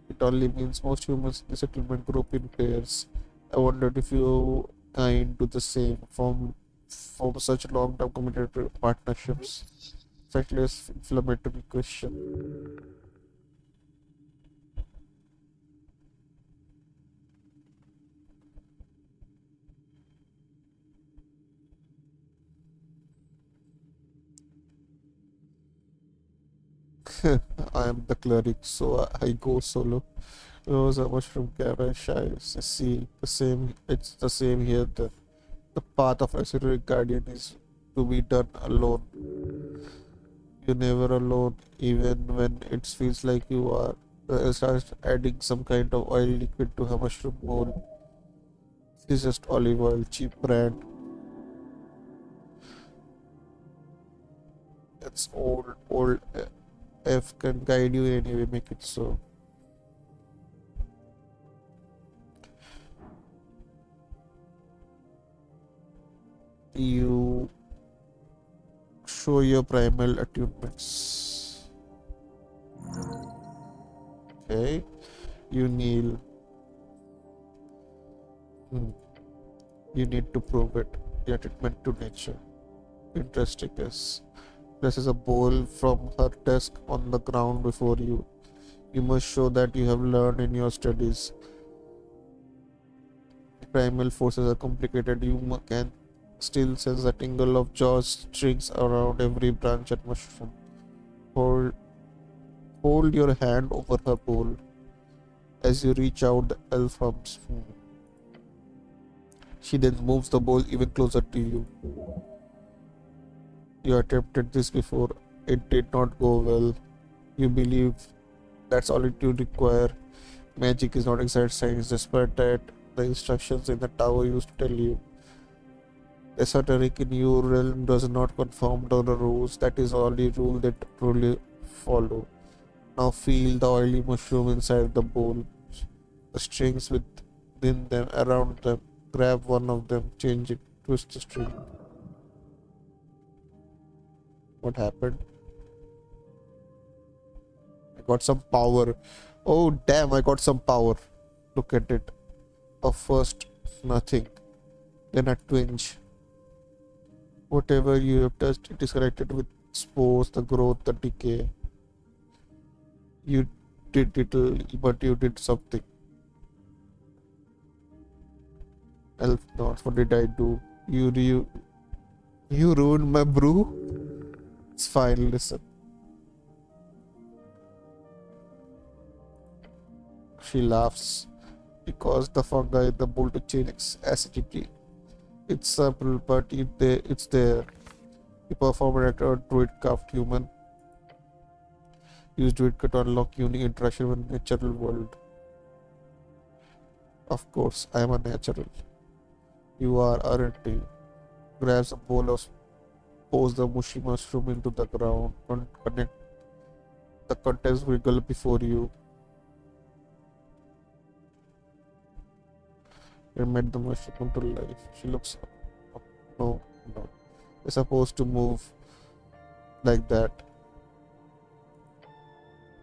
It only means most humans in the settlement group in pairs. I wondered if you kind do the same from such long-term committed partnerships. Such less inflammatory question. I am the cleric, so I go solo. Rose a mushroom cabin shy. See, the same. It's the same here. The path of esoteric guardian is to be done alone. You're never alone, even when it feels like you are. Start adding some kind of oil liquid to her mushroom bowl. It's just olive oil, cheap brand. It's old. F can guide you anyway. Make it so. You show your primal attunements. Okay, you kneel. Hmm. You need to prove it. Yet it meant to nature. Interesting, yes. Places a bowl from her desk on the ground before you. You must show that you have learned in your studies. Primal forces are complicated. You can still sense the tingle of jaws strings around every branch and mushroom. Hold, hold your hand over her bowl. As you reach out, the elf hums. She then moves the bowl even closer to you. You attempted this before. It did not go well. You believe that's all it you require. Magic is not exact science, despite that the instructions in the tower used to tell you. Esoteric in your realm does not conform to the rules. That is the only rule that truly follow. Now feel the oily mushroom inside the bowl. The strings within them, around them. Grab one of them, change it, twist the string. What happened? I got some power. Oh damn, I got some power. Look at it. First, nothing. Then a twinge. Whatever you have touched, it is connected with spores, the growth, the decay. You did little, but you did something. Elf nods. What did I do? You ruined my brew? It's fine, listen. She laughs. Because the fungi in the bowl to change its acidity. It's simple, but it's there. You perform an act or druid craft human. Use druid to unlock unique interaction with natural world. Of course, I am a natural. You are, aren't you? Grabs a bowl of pours the mushy mushroom into the ground. Connect the contents wiggle before you. You met the mushroom come to life. She looks up. No, no. You're supposed to move like that.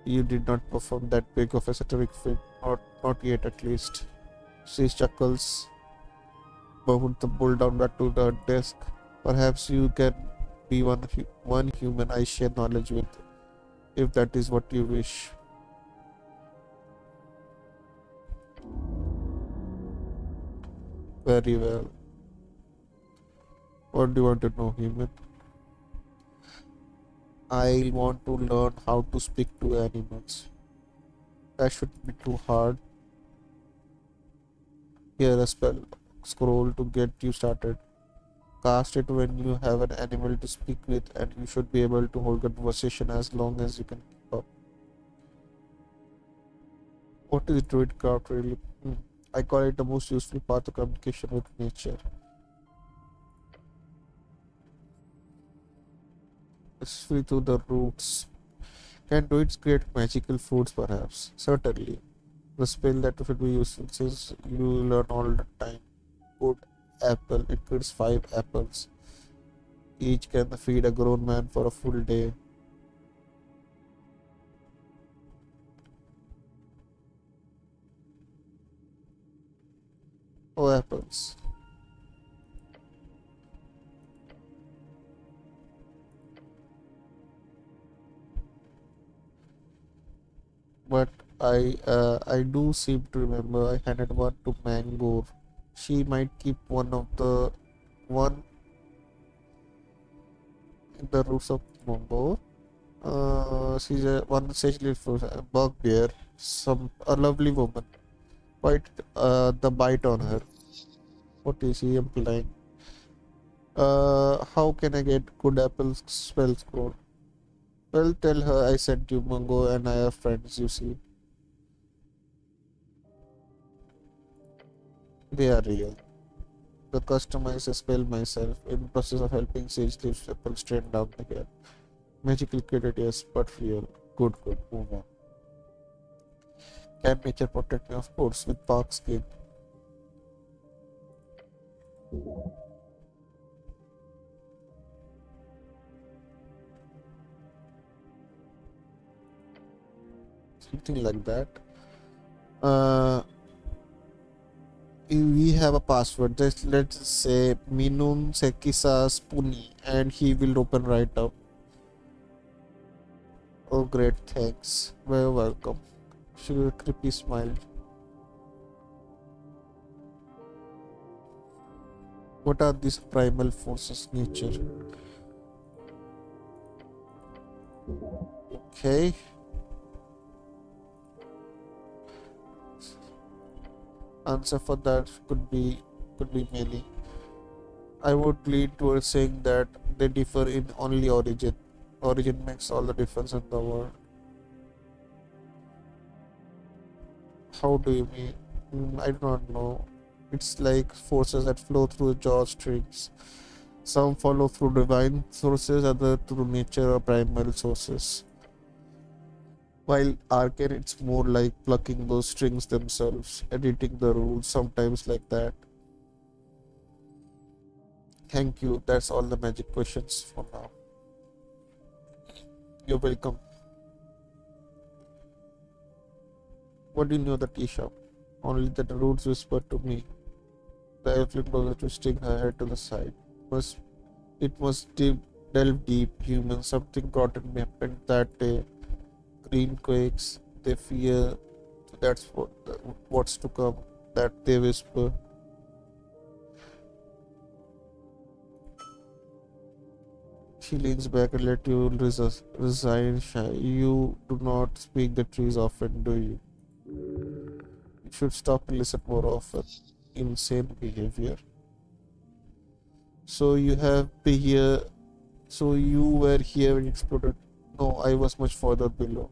You did not perform that big of a esoteric feat. Not yet, at least. She chuckles. Put the bull down back to the desk. Perhaps you can be one human I share knowledge with, if that is what you wish. Very well. What do you want to know, human? I want to learn how to speak to animals. That shouldn't be too hard. Here a spell. Scroll to get you started. Cast it when you have an animal to speak with, and you should be able to hold conversation as long as you can keep up. What is druid craft really? I call it the most useful path of communication with nature. Especially through the roots. Can druids create magical fruits perhaps? Certainly. The spell that should be useful since you learn all the time. Good apple, it creates 5 apples. Each can feed a grown man for a full day. Oh, apples. But I do seem to remember I handed one to Mango. She might keep one in the roots of Mango. She's a one essentially for a bugbear, a lovely woman. Quite the bite on her. What is he implying? How can I get good apple spell score? Well, tell her I sent you Mungo and I are friends, you see. They are real. The customize a spell myself in process of helping Sage leaves apple straight down the hill. Magical created, yes, but real. Good, good, move on. Can nature protect me? Of course, with bark skin. Something like that. Uh, we have a password. Let's say Minun Sekisa Spoonie, and he will open right up. Oh, great, thanks. Very welcome. She creepy smile. What are these primal forces, nature? Okay. Answer for that could be many. I would lean towards saying that they differ in only origin. Origin makes all the difference in the world. How do you mean? I do not know. It's like forces that flow through jaw strings. Some follow through divine sources, other through nature or primal sources. While arcane, it's more like plucking those strings themselves, editing the rules, sometimes like that. Thank you. That's all the magic questions for now. You're welcome. What do you know the tea shop? Only that the roots whispered to me. The elfin was twisting her head to the side. Must it must delve deep, human. Something rotten happened that day. Green quakes. They fear. That's what's to come. That they whisper. She leans back and let you resign shy. You do not speak the trees often, do you? You should stop and listen more often. Insane behavior. So you have been here. So you were here when it exploded. No, I was much further below.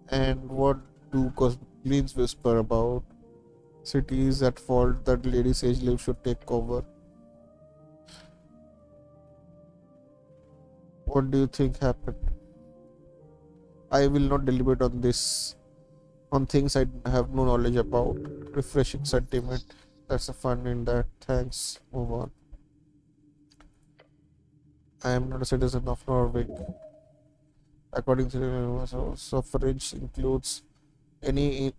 And what do goblins whisper about? Cities at fault that Lady Sage Live should take over. What do you think happened? I will not deliberate on this, on things I have no knowledge about. Refreshing sentiment. That's a fun in that. Thanks. Move on. I am not a citizen of Norway. According to the universal suffrage includes any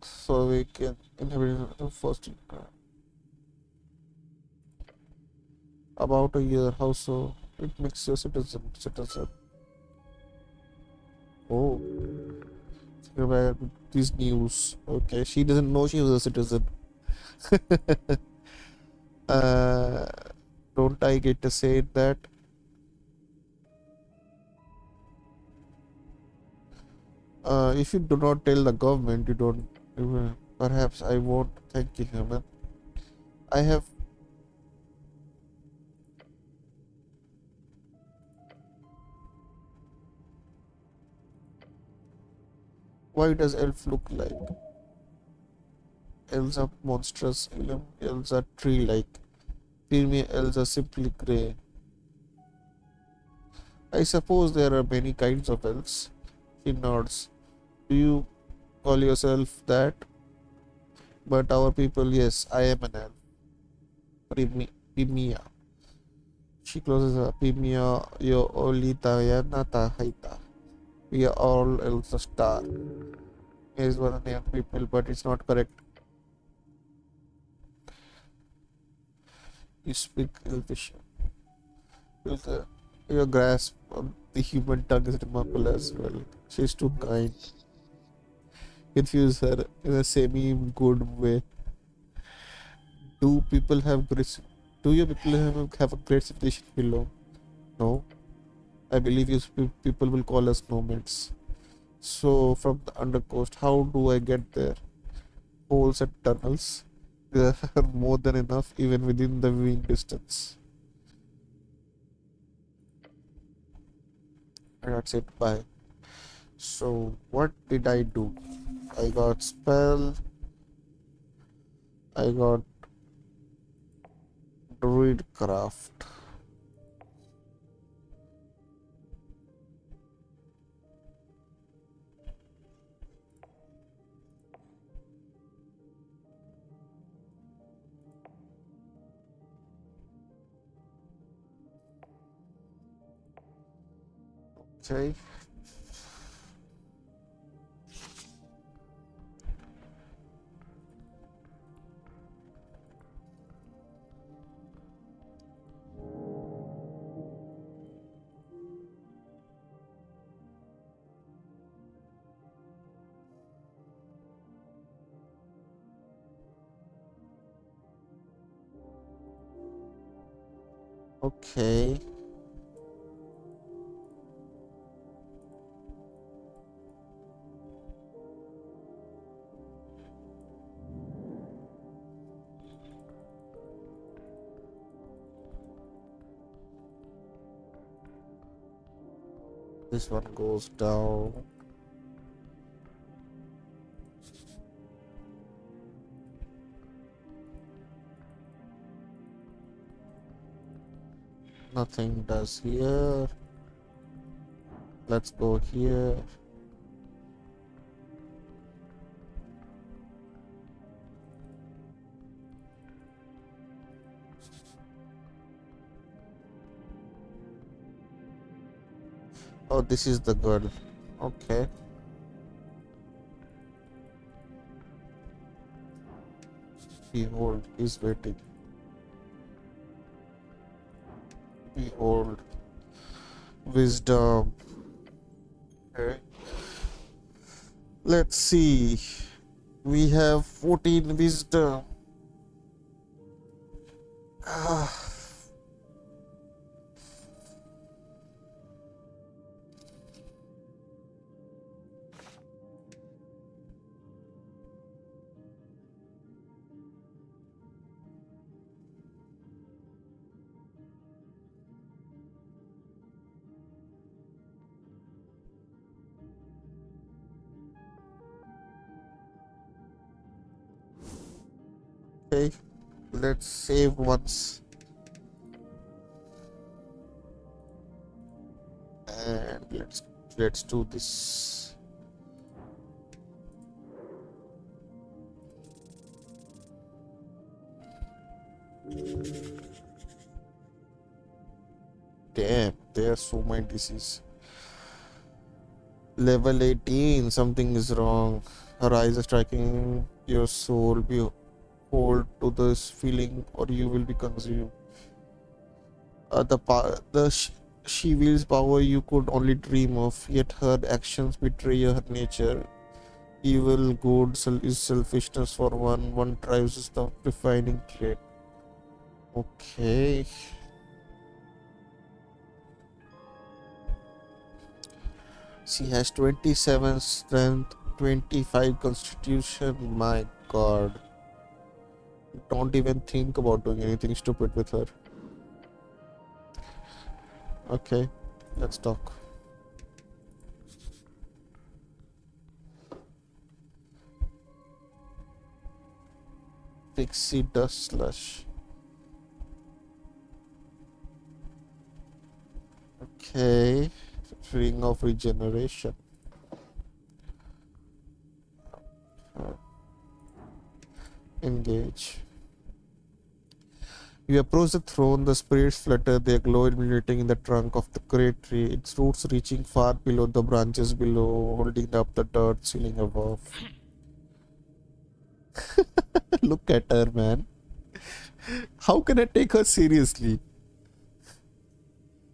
Slovakian inhabitant of the first about a year. How so? It makes you a citizen. Oh, think about this news. Okay, she doesn't know she was a citizen. uh, don't I get to say that? If you do not tell the government, you don't. Perhaps I won't. Thank you, human. I have. Why does elf look like? Elves are monstrous. Elves are tree-like. Female elves are simply grey. I suppose there are many kinds of elves. She nods. Do you call yourself that? But our people, yes, I am an elf. Pimia. She closes her. Pimia, yo olita nata haita. We are all elves a star. Is one of the young people, but it's not correct. You speak elfish. Your grasp on the human tongue is remarkable as well. She's too kind. Confuse her in a semi good way. Do people have great? Do your people have a great civilization below? No. I believe people will call us nomads. So from the undercoast, how do I get there? Holes and tunnels. There are more than enough even within the viewing distance. And that's it. Bye. So what did I do? I got spell. I got druidcraft. Okay. Okay. This one goes down. Nothing does here. Let's go here. Oh, this is the girl. Okay. Behold, he's waiting. Behold. Wisdom. Okay. Let's see. We have 14 wisdom. Ah, okay. Let's save once. And let's do this. Damn, there are so many diseases. Level 18, something is wrong. Her eyes are striking your soul. Be hold to this feeling, or you will be consumed. She wields power you could only dream of, yet her actions betray her nature. Evil, good is selfishness for one. One drives is the defining trait. Okay. She has 27 strength, 25 constitution. My god. Don't even think about doing anything stupid with her. Okay, let's talk. Pixie dust slush. Okay, ring of regeneration. Engage. You approach the throne, the spirits flutter, their glow illuminating in the trunk of the great tree, its roots reaching far below the branches below, holding up the dirt ceiling above. Look at her, man. How can I take her seriously?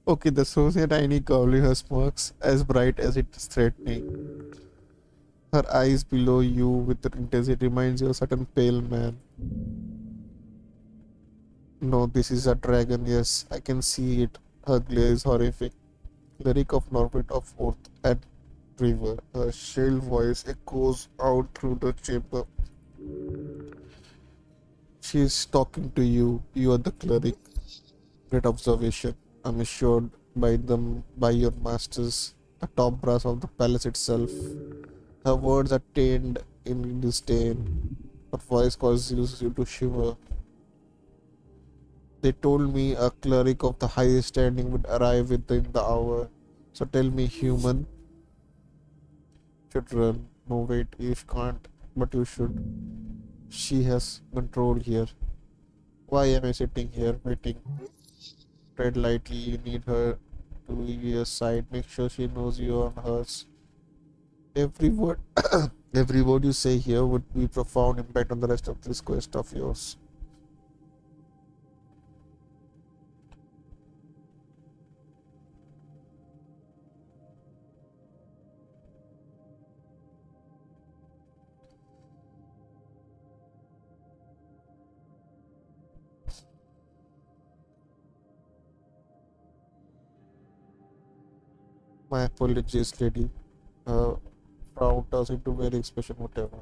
Okay, the Sosia tiny curly her smirks as bright as it is threatening. Her eyes below you with the intensity reminds you of a certain pale man. No, this is a dragon, yes, I can see it. Her glare is horrific. Lyric of Norbert of Earth and River. Her shrill voice echoes out through the chamber. She is talking to you. You are the cleric. Great observation. I'm assured by your masters, the top brass of the palace itself. Her words are tamed in disdain. Her voice causes you to shiver. They told me a cleric of the highest standing would arrive within the hour. So tell me, human should run. No, wait, you can't, but you should. She has control here. Why am I sitting here waiting? Tread lightly, you need her to be your side. Make sure she knows you are on hers. Every word, every word you say here would be profound impact on the rest of this quest of yours. My apologies, lady. Frown turns into very expression, whatever.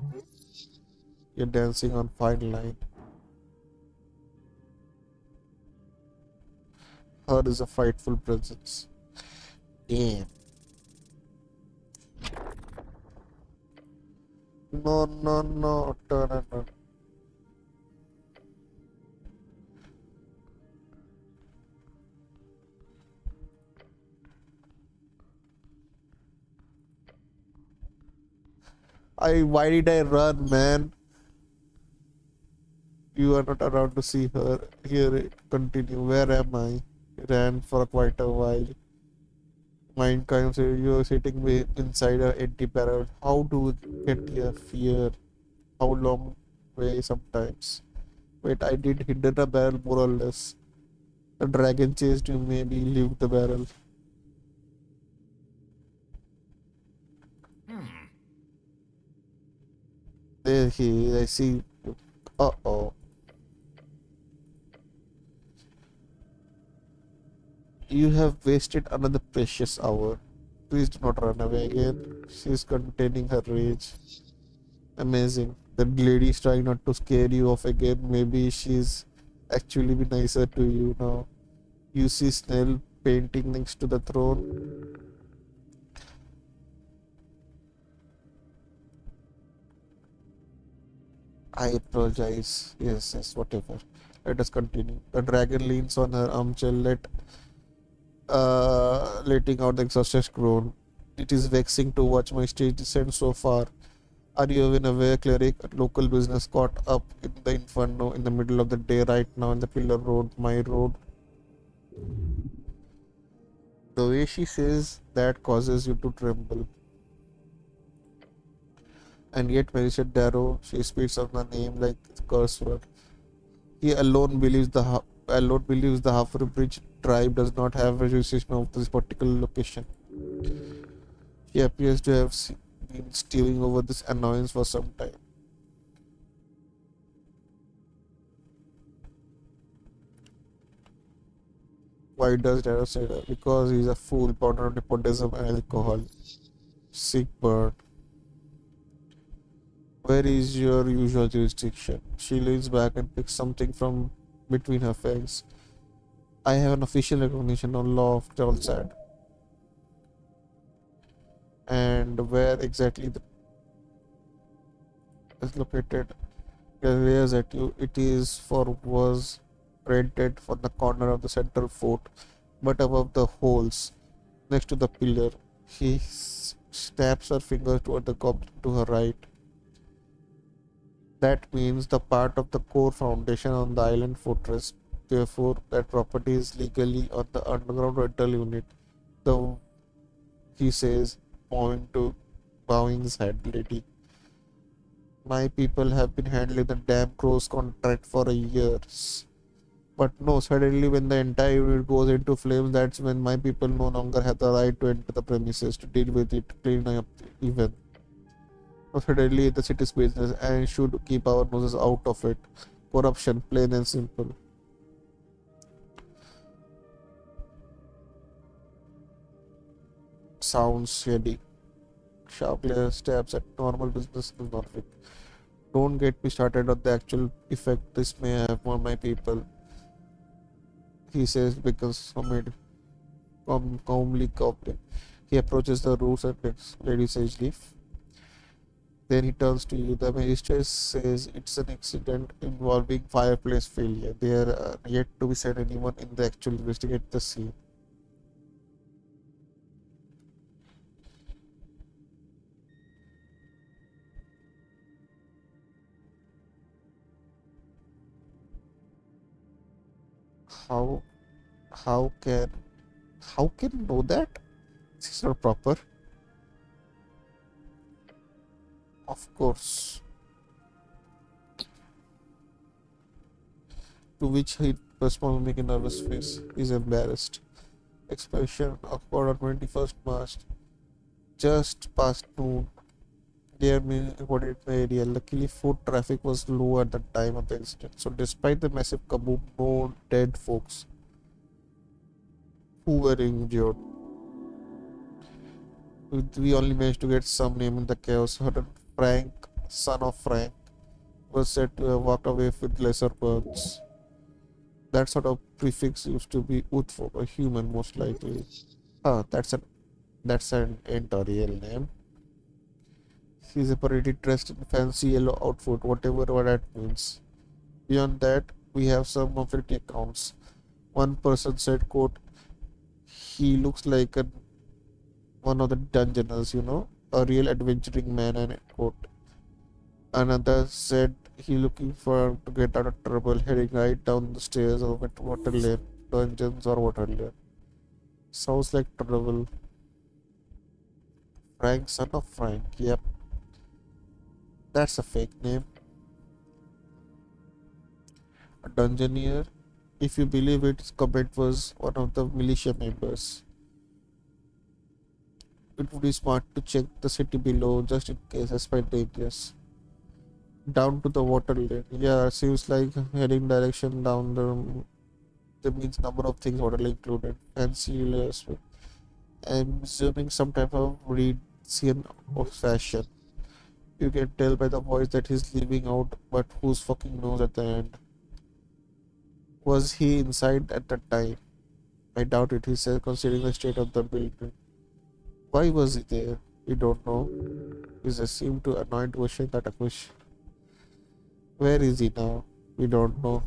You're dancing on fine line. Her is a frightful presence. Damn. No, no, no. Turn and run. Why did I run, man? You are not around to see her. Here it continue. Where am I? Ran for quite a while. Mankind say you're sitting inside a empty barrel. How do you get here? Fear. How long way sometimes? Wait, I did hit the barrel more or less. The dragon chased you, maybe leave the barrel. There he is, I see. Uh oh. You have wasted another precious hour. Please do not run away again. She is containing her rage. Amazing. That lady is trying not to scare you off again. Maybe she's actually be nicer to you now. You see Snell painting next to the throne. I apologize. Yes, yes, whatever. Let us continue. The dragon leans on her armchair, letting out the exhausted groan. It is vexing to watch my stage descend so far. Are you even aware, cleric? A local business caught up in the inferno in the middle of the day right now in the pillar road, my road. The way she says that causes you to tremble. And yet, Melissa Darrow, she speaks of the name like a curse word. He alone believes the Half Bridge tribe does not have a jurisdiction of this particular location. He appears to have been stewing over this annoyance for some time. Why does Darrow say that? Because he's a fool, born on nepotism and alcohol. Sick bird. Where is your usual jurisdiction? She leans back and picks something from between her fangs. I have an official recognition on law of Jalsad. And where exactly the is located glares at you. It is for was rented for the corner of the central fort, but above the holes next to the pillar. She snaps her finger toward the goblin to her right. That means the part of the core foundation on the island fortress. Therefore, that property is legally on the underground rental unit. The he says, bowing his head, lady. My people have been handling the damn crow's contract for a years. But no, suddenly when the entire unit goes into flames, that's when my people no longer have the right to enter the premises to deal with it, clean up even. So suddenly the city's business and should keep our noses out of it. Corruption, plain and simple. sounds shady. Sharply stabs at normal business in Norfolk. Don't get me started on the actual effect this may have on my people, he says, because calmly cocked. He approaches the roots and takes Lady Sage Leaf. Then he turns to you. The magistrate says it's an accident involving fireplace failure. There are yet to be sent anyone in the actual investigate the scene. How how can how can you know that? This is not proper. Of course. To which he responds making a nervous face. He's embarrassed. Expression awkward on 21st March. Just past noon. Near me reported in the area. Luckily foot traffic was low at the time of the incident. So despite the massive kaboom, no dead folks who were injured. We only managed to get some name in the chaos. Heard Frank, son of Frank, was said to have walked away with lesser burns. That sort of prefix used to be Utfo, a human most likely. Ah, that's an ain't a real name. He's a pretty dressed in fancy yellow outfit, whatever what that means. Beyond that, we have some conflicting accounts. One person said, quote, he looks like one of the dungeoners, a real adventuring man, and quote. Another said he looking for to get out of trouble, heading right down the stairs of it water lane, dungeons or water lane. Sounds like trouble. Frank, son of Frank. Yep, that's a fake name. A dungeoneer. If you believe it, his comment was one of the militia members. It would be smart to check the city below just in case, despite dangerous. Down to the water lane. Yeah, seems like heading direction down the. That means number of things water lane included. Fancy layers. I'm assuming some type of Reedsian of fashion. You can tell by the voice that he's leaving out, but who's fucking knows at the end? Was he inside at the time? I doubt it, he said, considering the state of the building. Why was he there? We don't know. He seemed to annoyed question that a question. Where is he now? We don't know.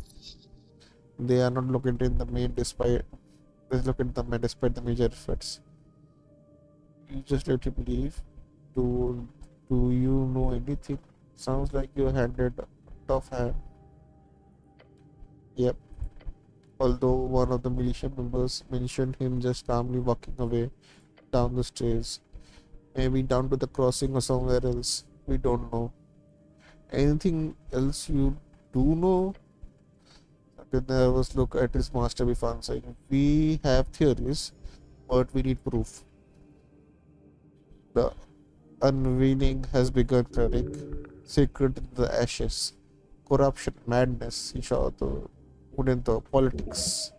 They are not located in the main despite they located in the main despite the major efforts. You just let him leave. Do do you know anything? Sounds like you handed a tough hand. Yep. Although one of the militia members mentioned him just calmly walking away down the stairs. Maybe down to the crossing or somewhere else. We don't know. Anything else you do know? Then nervous look at his master before answering. We have theories, but we need proof. The unveiling has begun, cleric. Secret in the ashes. Corruption, madness, he saw the wooden the politics.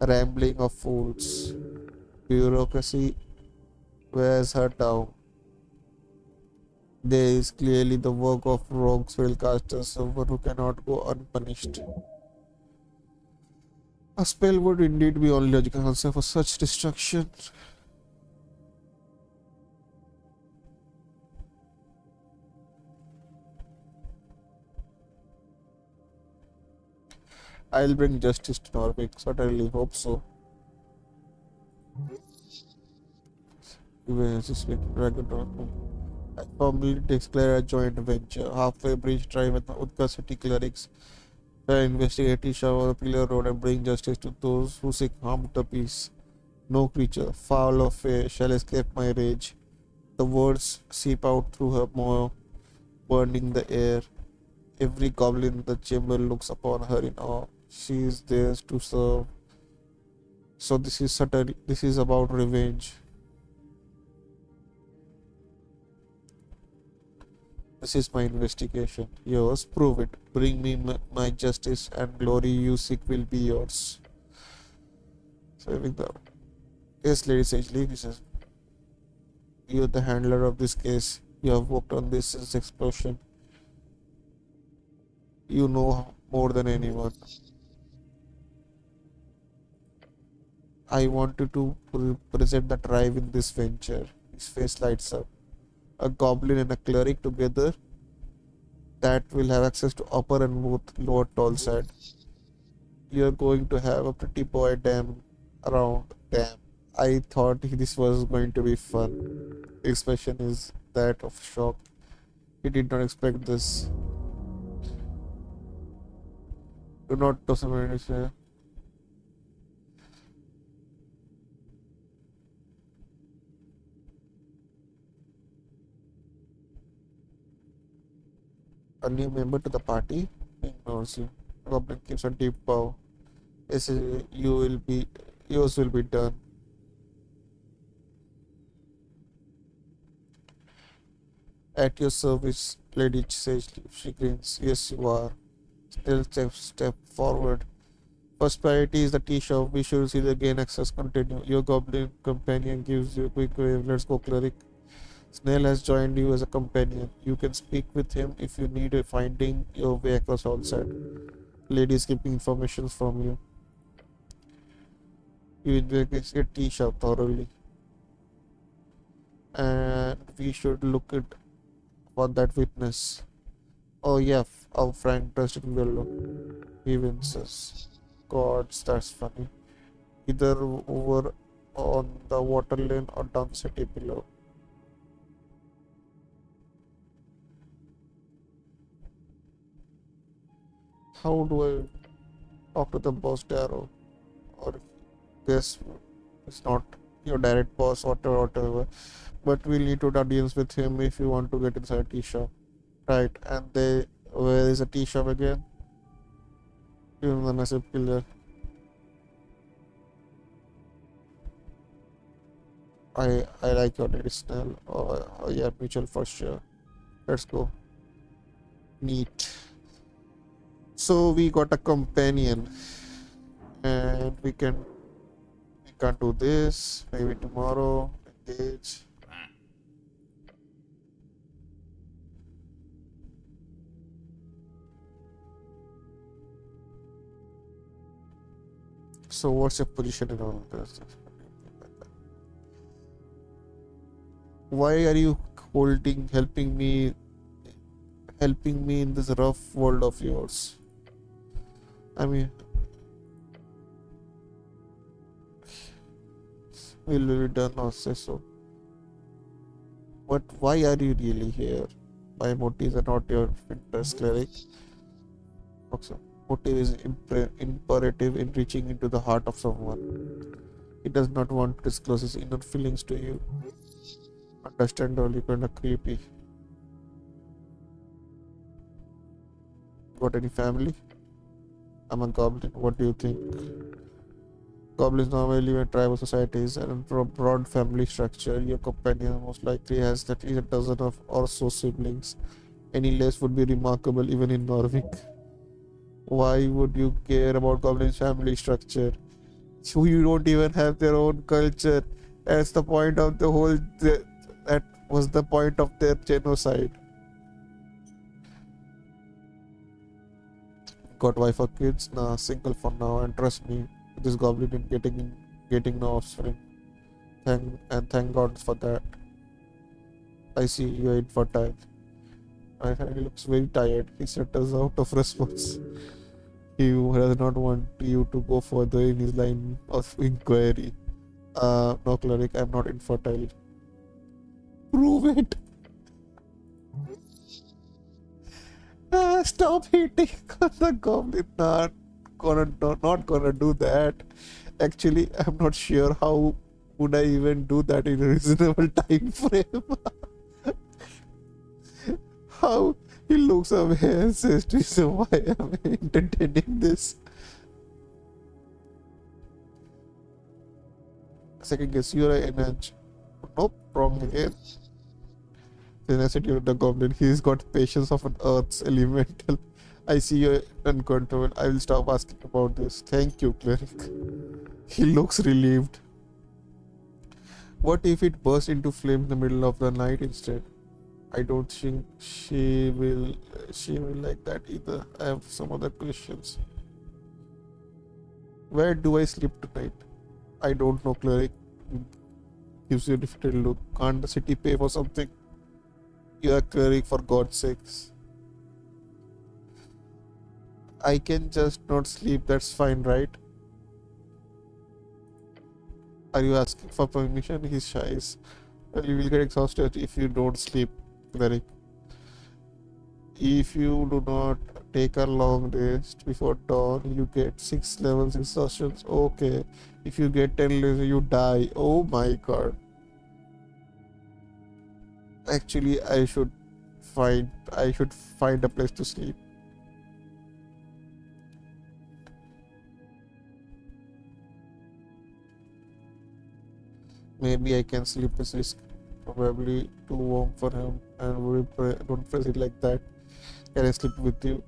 Rambling of fools. Bureaucracy wears her down. There is clearly the work of rogue spellcasters, someone who cannot go unpunished. A spell would indeed be only logical answer for such destruction. I'll bring justice to Norway. Certainly hope so. I formally declare a joint venture. Halfway bridge drive with the Utka city clerics. I investigate each of the pillar road and bring justice to those who seek harm to the peace. No creature, foul or fair, shall escape my rage. The words seep out through her maw, burning the air. Every goblin in the chamber looks upon her in awe. She is theirs to serve. So this is subtle. This is about revenge. This is my investigation. Yours, prove it. Bring me my justice and glory you seek will be yours. Saving the yes, Lady Sagely, he says. You're the handler of this case. You have worked on this since explosion. You know more than anyone. I want you to present the drive in this venture. His face lights up. A goblin and a cleric together that will have access to upper and both lower tall side. You're going to have a pretty boy dam around. Damn. I thought this was going to be fun. Expression is that of shock. He did not expect this. Do not do something say. A new member to the party ignores you. Goblin keeps a deep bow. Yes, you will be yours will be done. At your service, Lady says she grins. Yes you are. Still step forward. First priority is the tea shop. We should see the gain access continue. Your goblin companion gives you a quick wave. Let's go, cleric. Snail has joined you as a companion. You can speak with him if you need a finding your way across all side. Lady is keeping information from you. You investigate a tea shop thoroughly. And we should look at for that witness. Oh yeah, our Frank dressed in yellow. He winces. Gods, that's funny. Either over on the water lane or down the city below. How do I talk to the boss, Darrow? Or guess it's not your direct boss, whatever. But we'll need to audience with him if you want to get inside a tea shop. Right, and they where is a tea shop again? Even the massive pillar. I like your traditional. Oh yeah, mutual for sure. Let's go. Neat. So we got a companion, and we can do this maybe tomorrow. Engage. So what's your position in all of this? Why are you helping me in this rough world of yours? I mean, will be done or say so. But why are you really here? My motives are not your interest, cleric. Also, motive is imperative in reaching into the heart of someone. He does not want to disclose his inner feelings to you. Understandably kind of creepy. Got any family? I'm a goblin. What do you think? Goblins normally live in tribal societies and in a broad family structure. Your companion most likely has at least a dozen of or so siblings. Any less would be remarkable even in Norvik. Why would you care about goblins' family structure? You don't even have their own culture. That's the point of the whole. That was the point of their genocide. Got wife or kids? Nah, single for now. And trust me, this goblin is getting no offspring. Thank God for that. I see you're infertile. My friend looks very tired. He settles out of response. He does not want you to go further in his line of inquiry. No, cleric, I'm not infertile. Prove it. Stop hitting on the goblin. Not gonna do that. Actually, I'm not sure how would I even do that in a reasonable time frame. How he looks away and says to himself, why am I entertaining this? Second guess, you're an edge. Nope, wrong again. Then I said, you're the goblin. He's got patience of an earth's elemental. I see you're uncontrolled. I will stop asking about this. Thank you, cleric. He looks relieved. What if it bursts into flame in the middle of the night instead? I don't think she will like that either. I have some other questions. Where do I sleep tonight? I don't know, cleric. Gives you a difficult look. Can't the city pay for something? You are cleric, for God's sakes. I can just not sleep, that's fine, right? Are you asking for permission? He's shy. Well, you will get exhausted if you don't sleep, cleric. If you do not take a long rest before dawn, you get 6 levels exhaustions. Okay. If you get 10 levels, you die. Oh my god. Actually, I should find a place to sleep. Maybe I can sleep with this. Probably too warm for him, and don't phrase it like that. Can I sleep with you?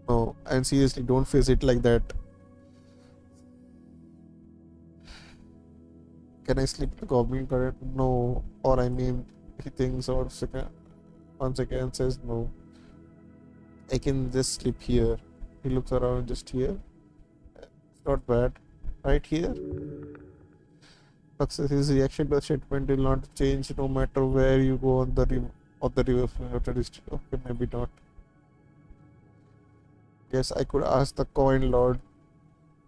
No, and seriously, don't phrase it like that. Can I sleep with the goblin current? No, or I mean, he thinks or second, once again says no. I can just sleep here. He looks around just here. It's not bad. Right here. Success. His reaction to the statement will not change no matter where you go on the river of the district. Okay, maybe not. Yes, I could ask the coin lord.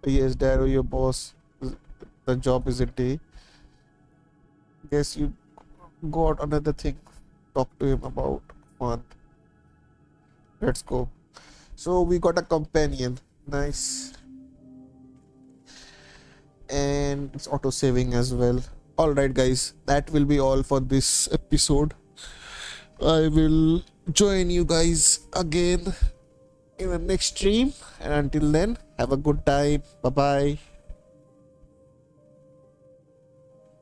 Yes, Darrow, your boss. The job is a day. Guess you got another thing. Talk to him about. Fun. Let's go. So we got a companion. Nice. And it's auto saving as well. Alright, guys, that will be all for this episode. I will join you guys again in the next stream, and until then, have a good time. Bye bye.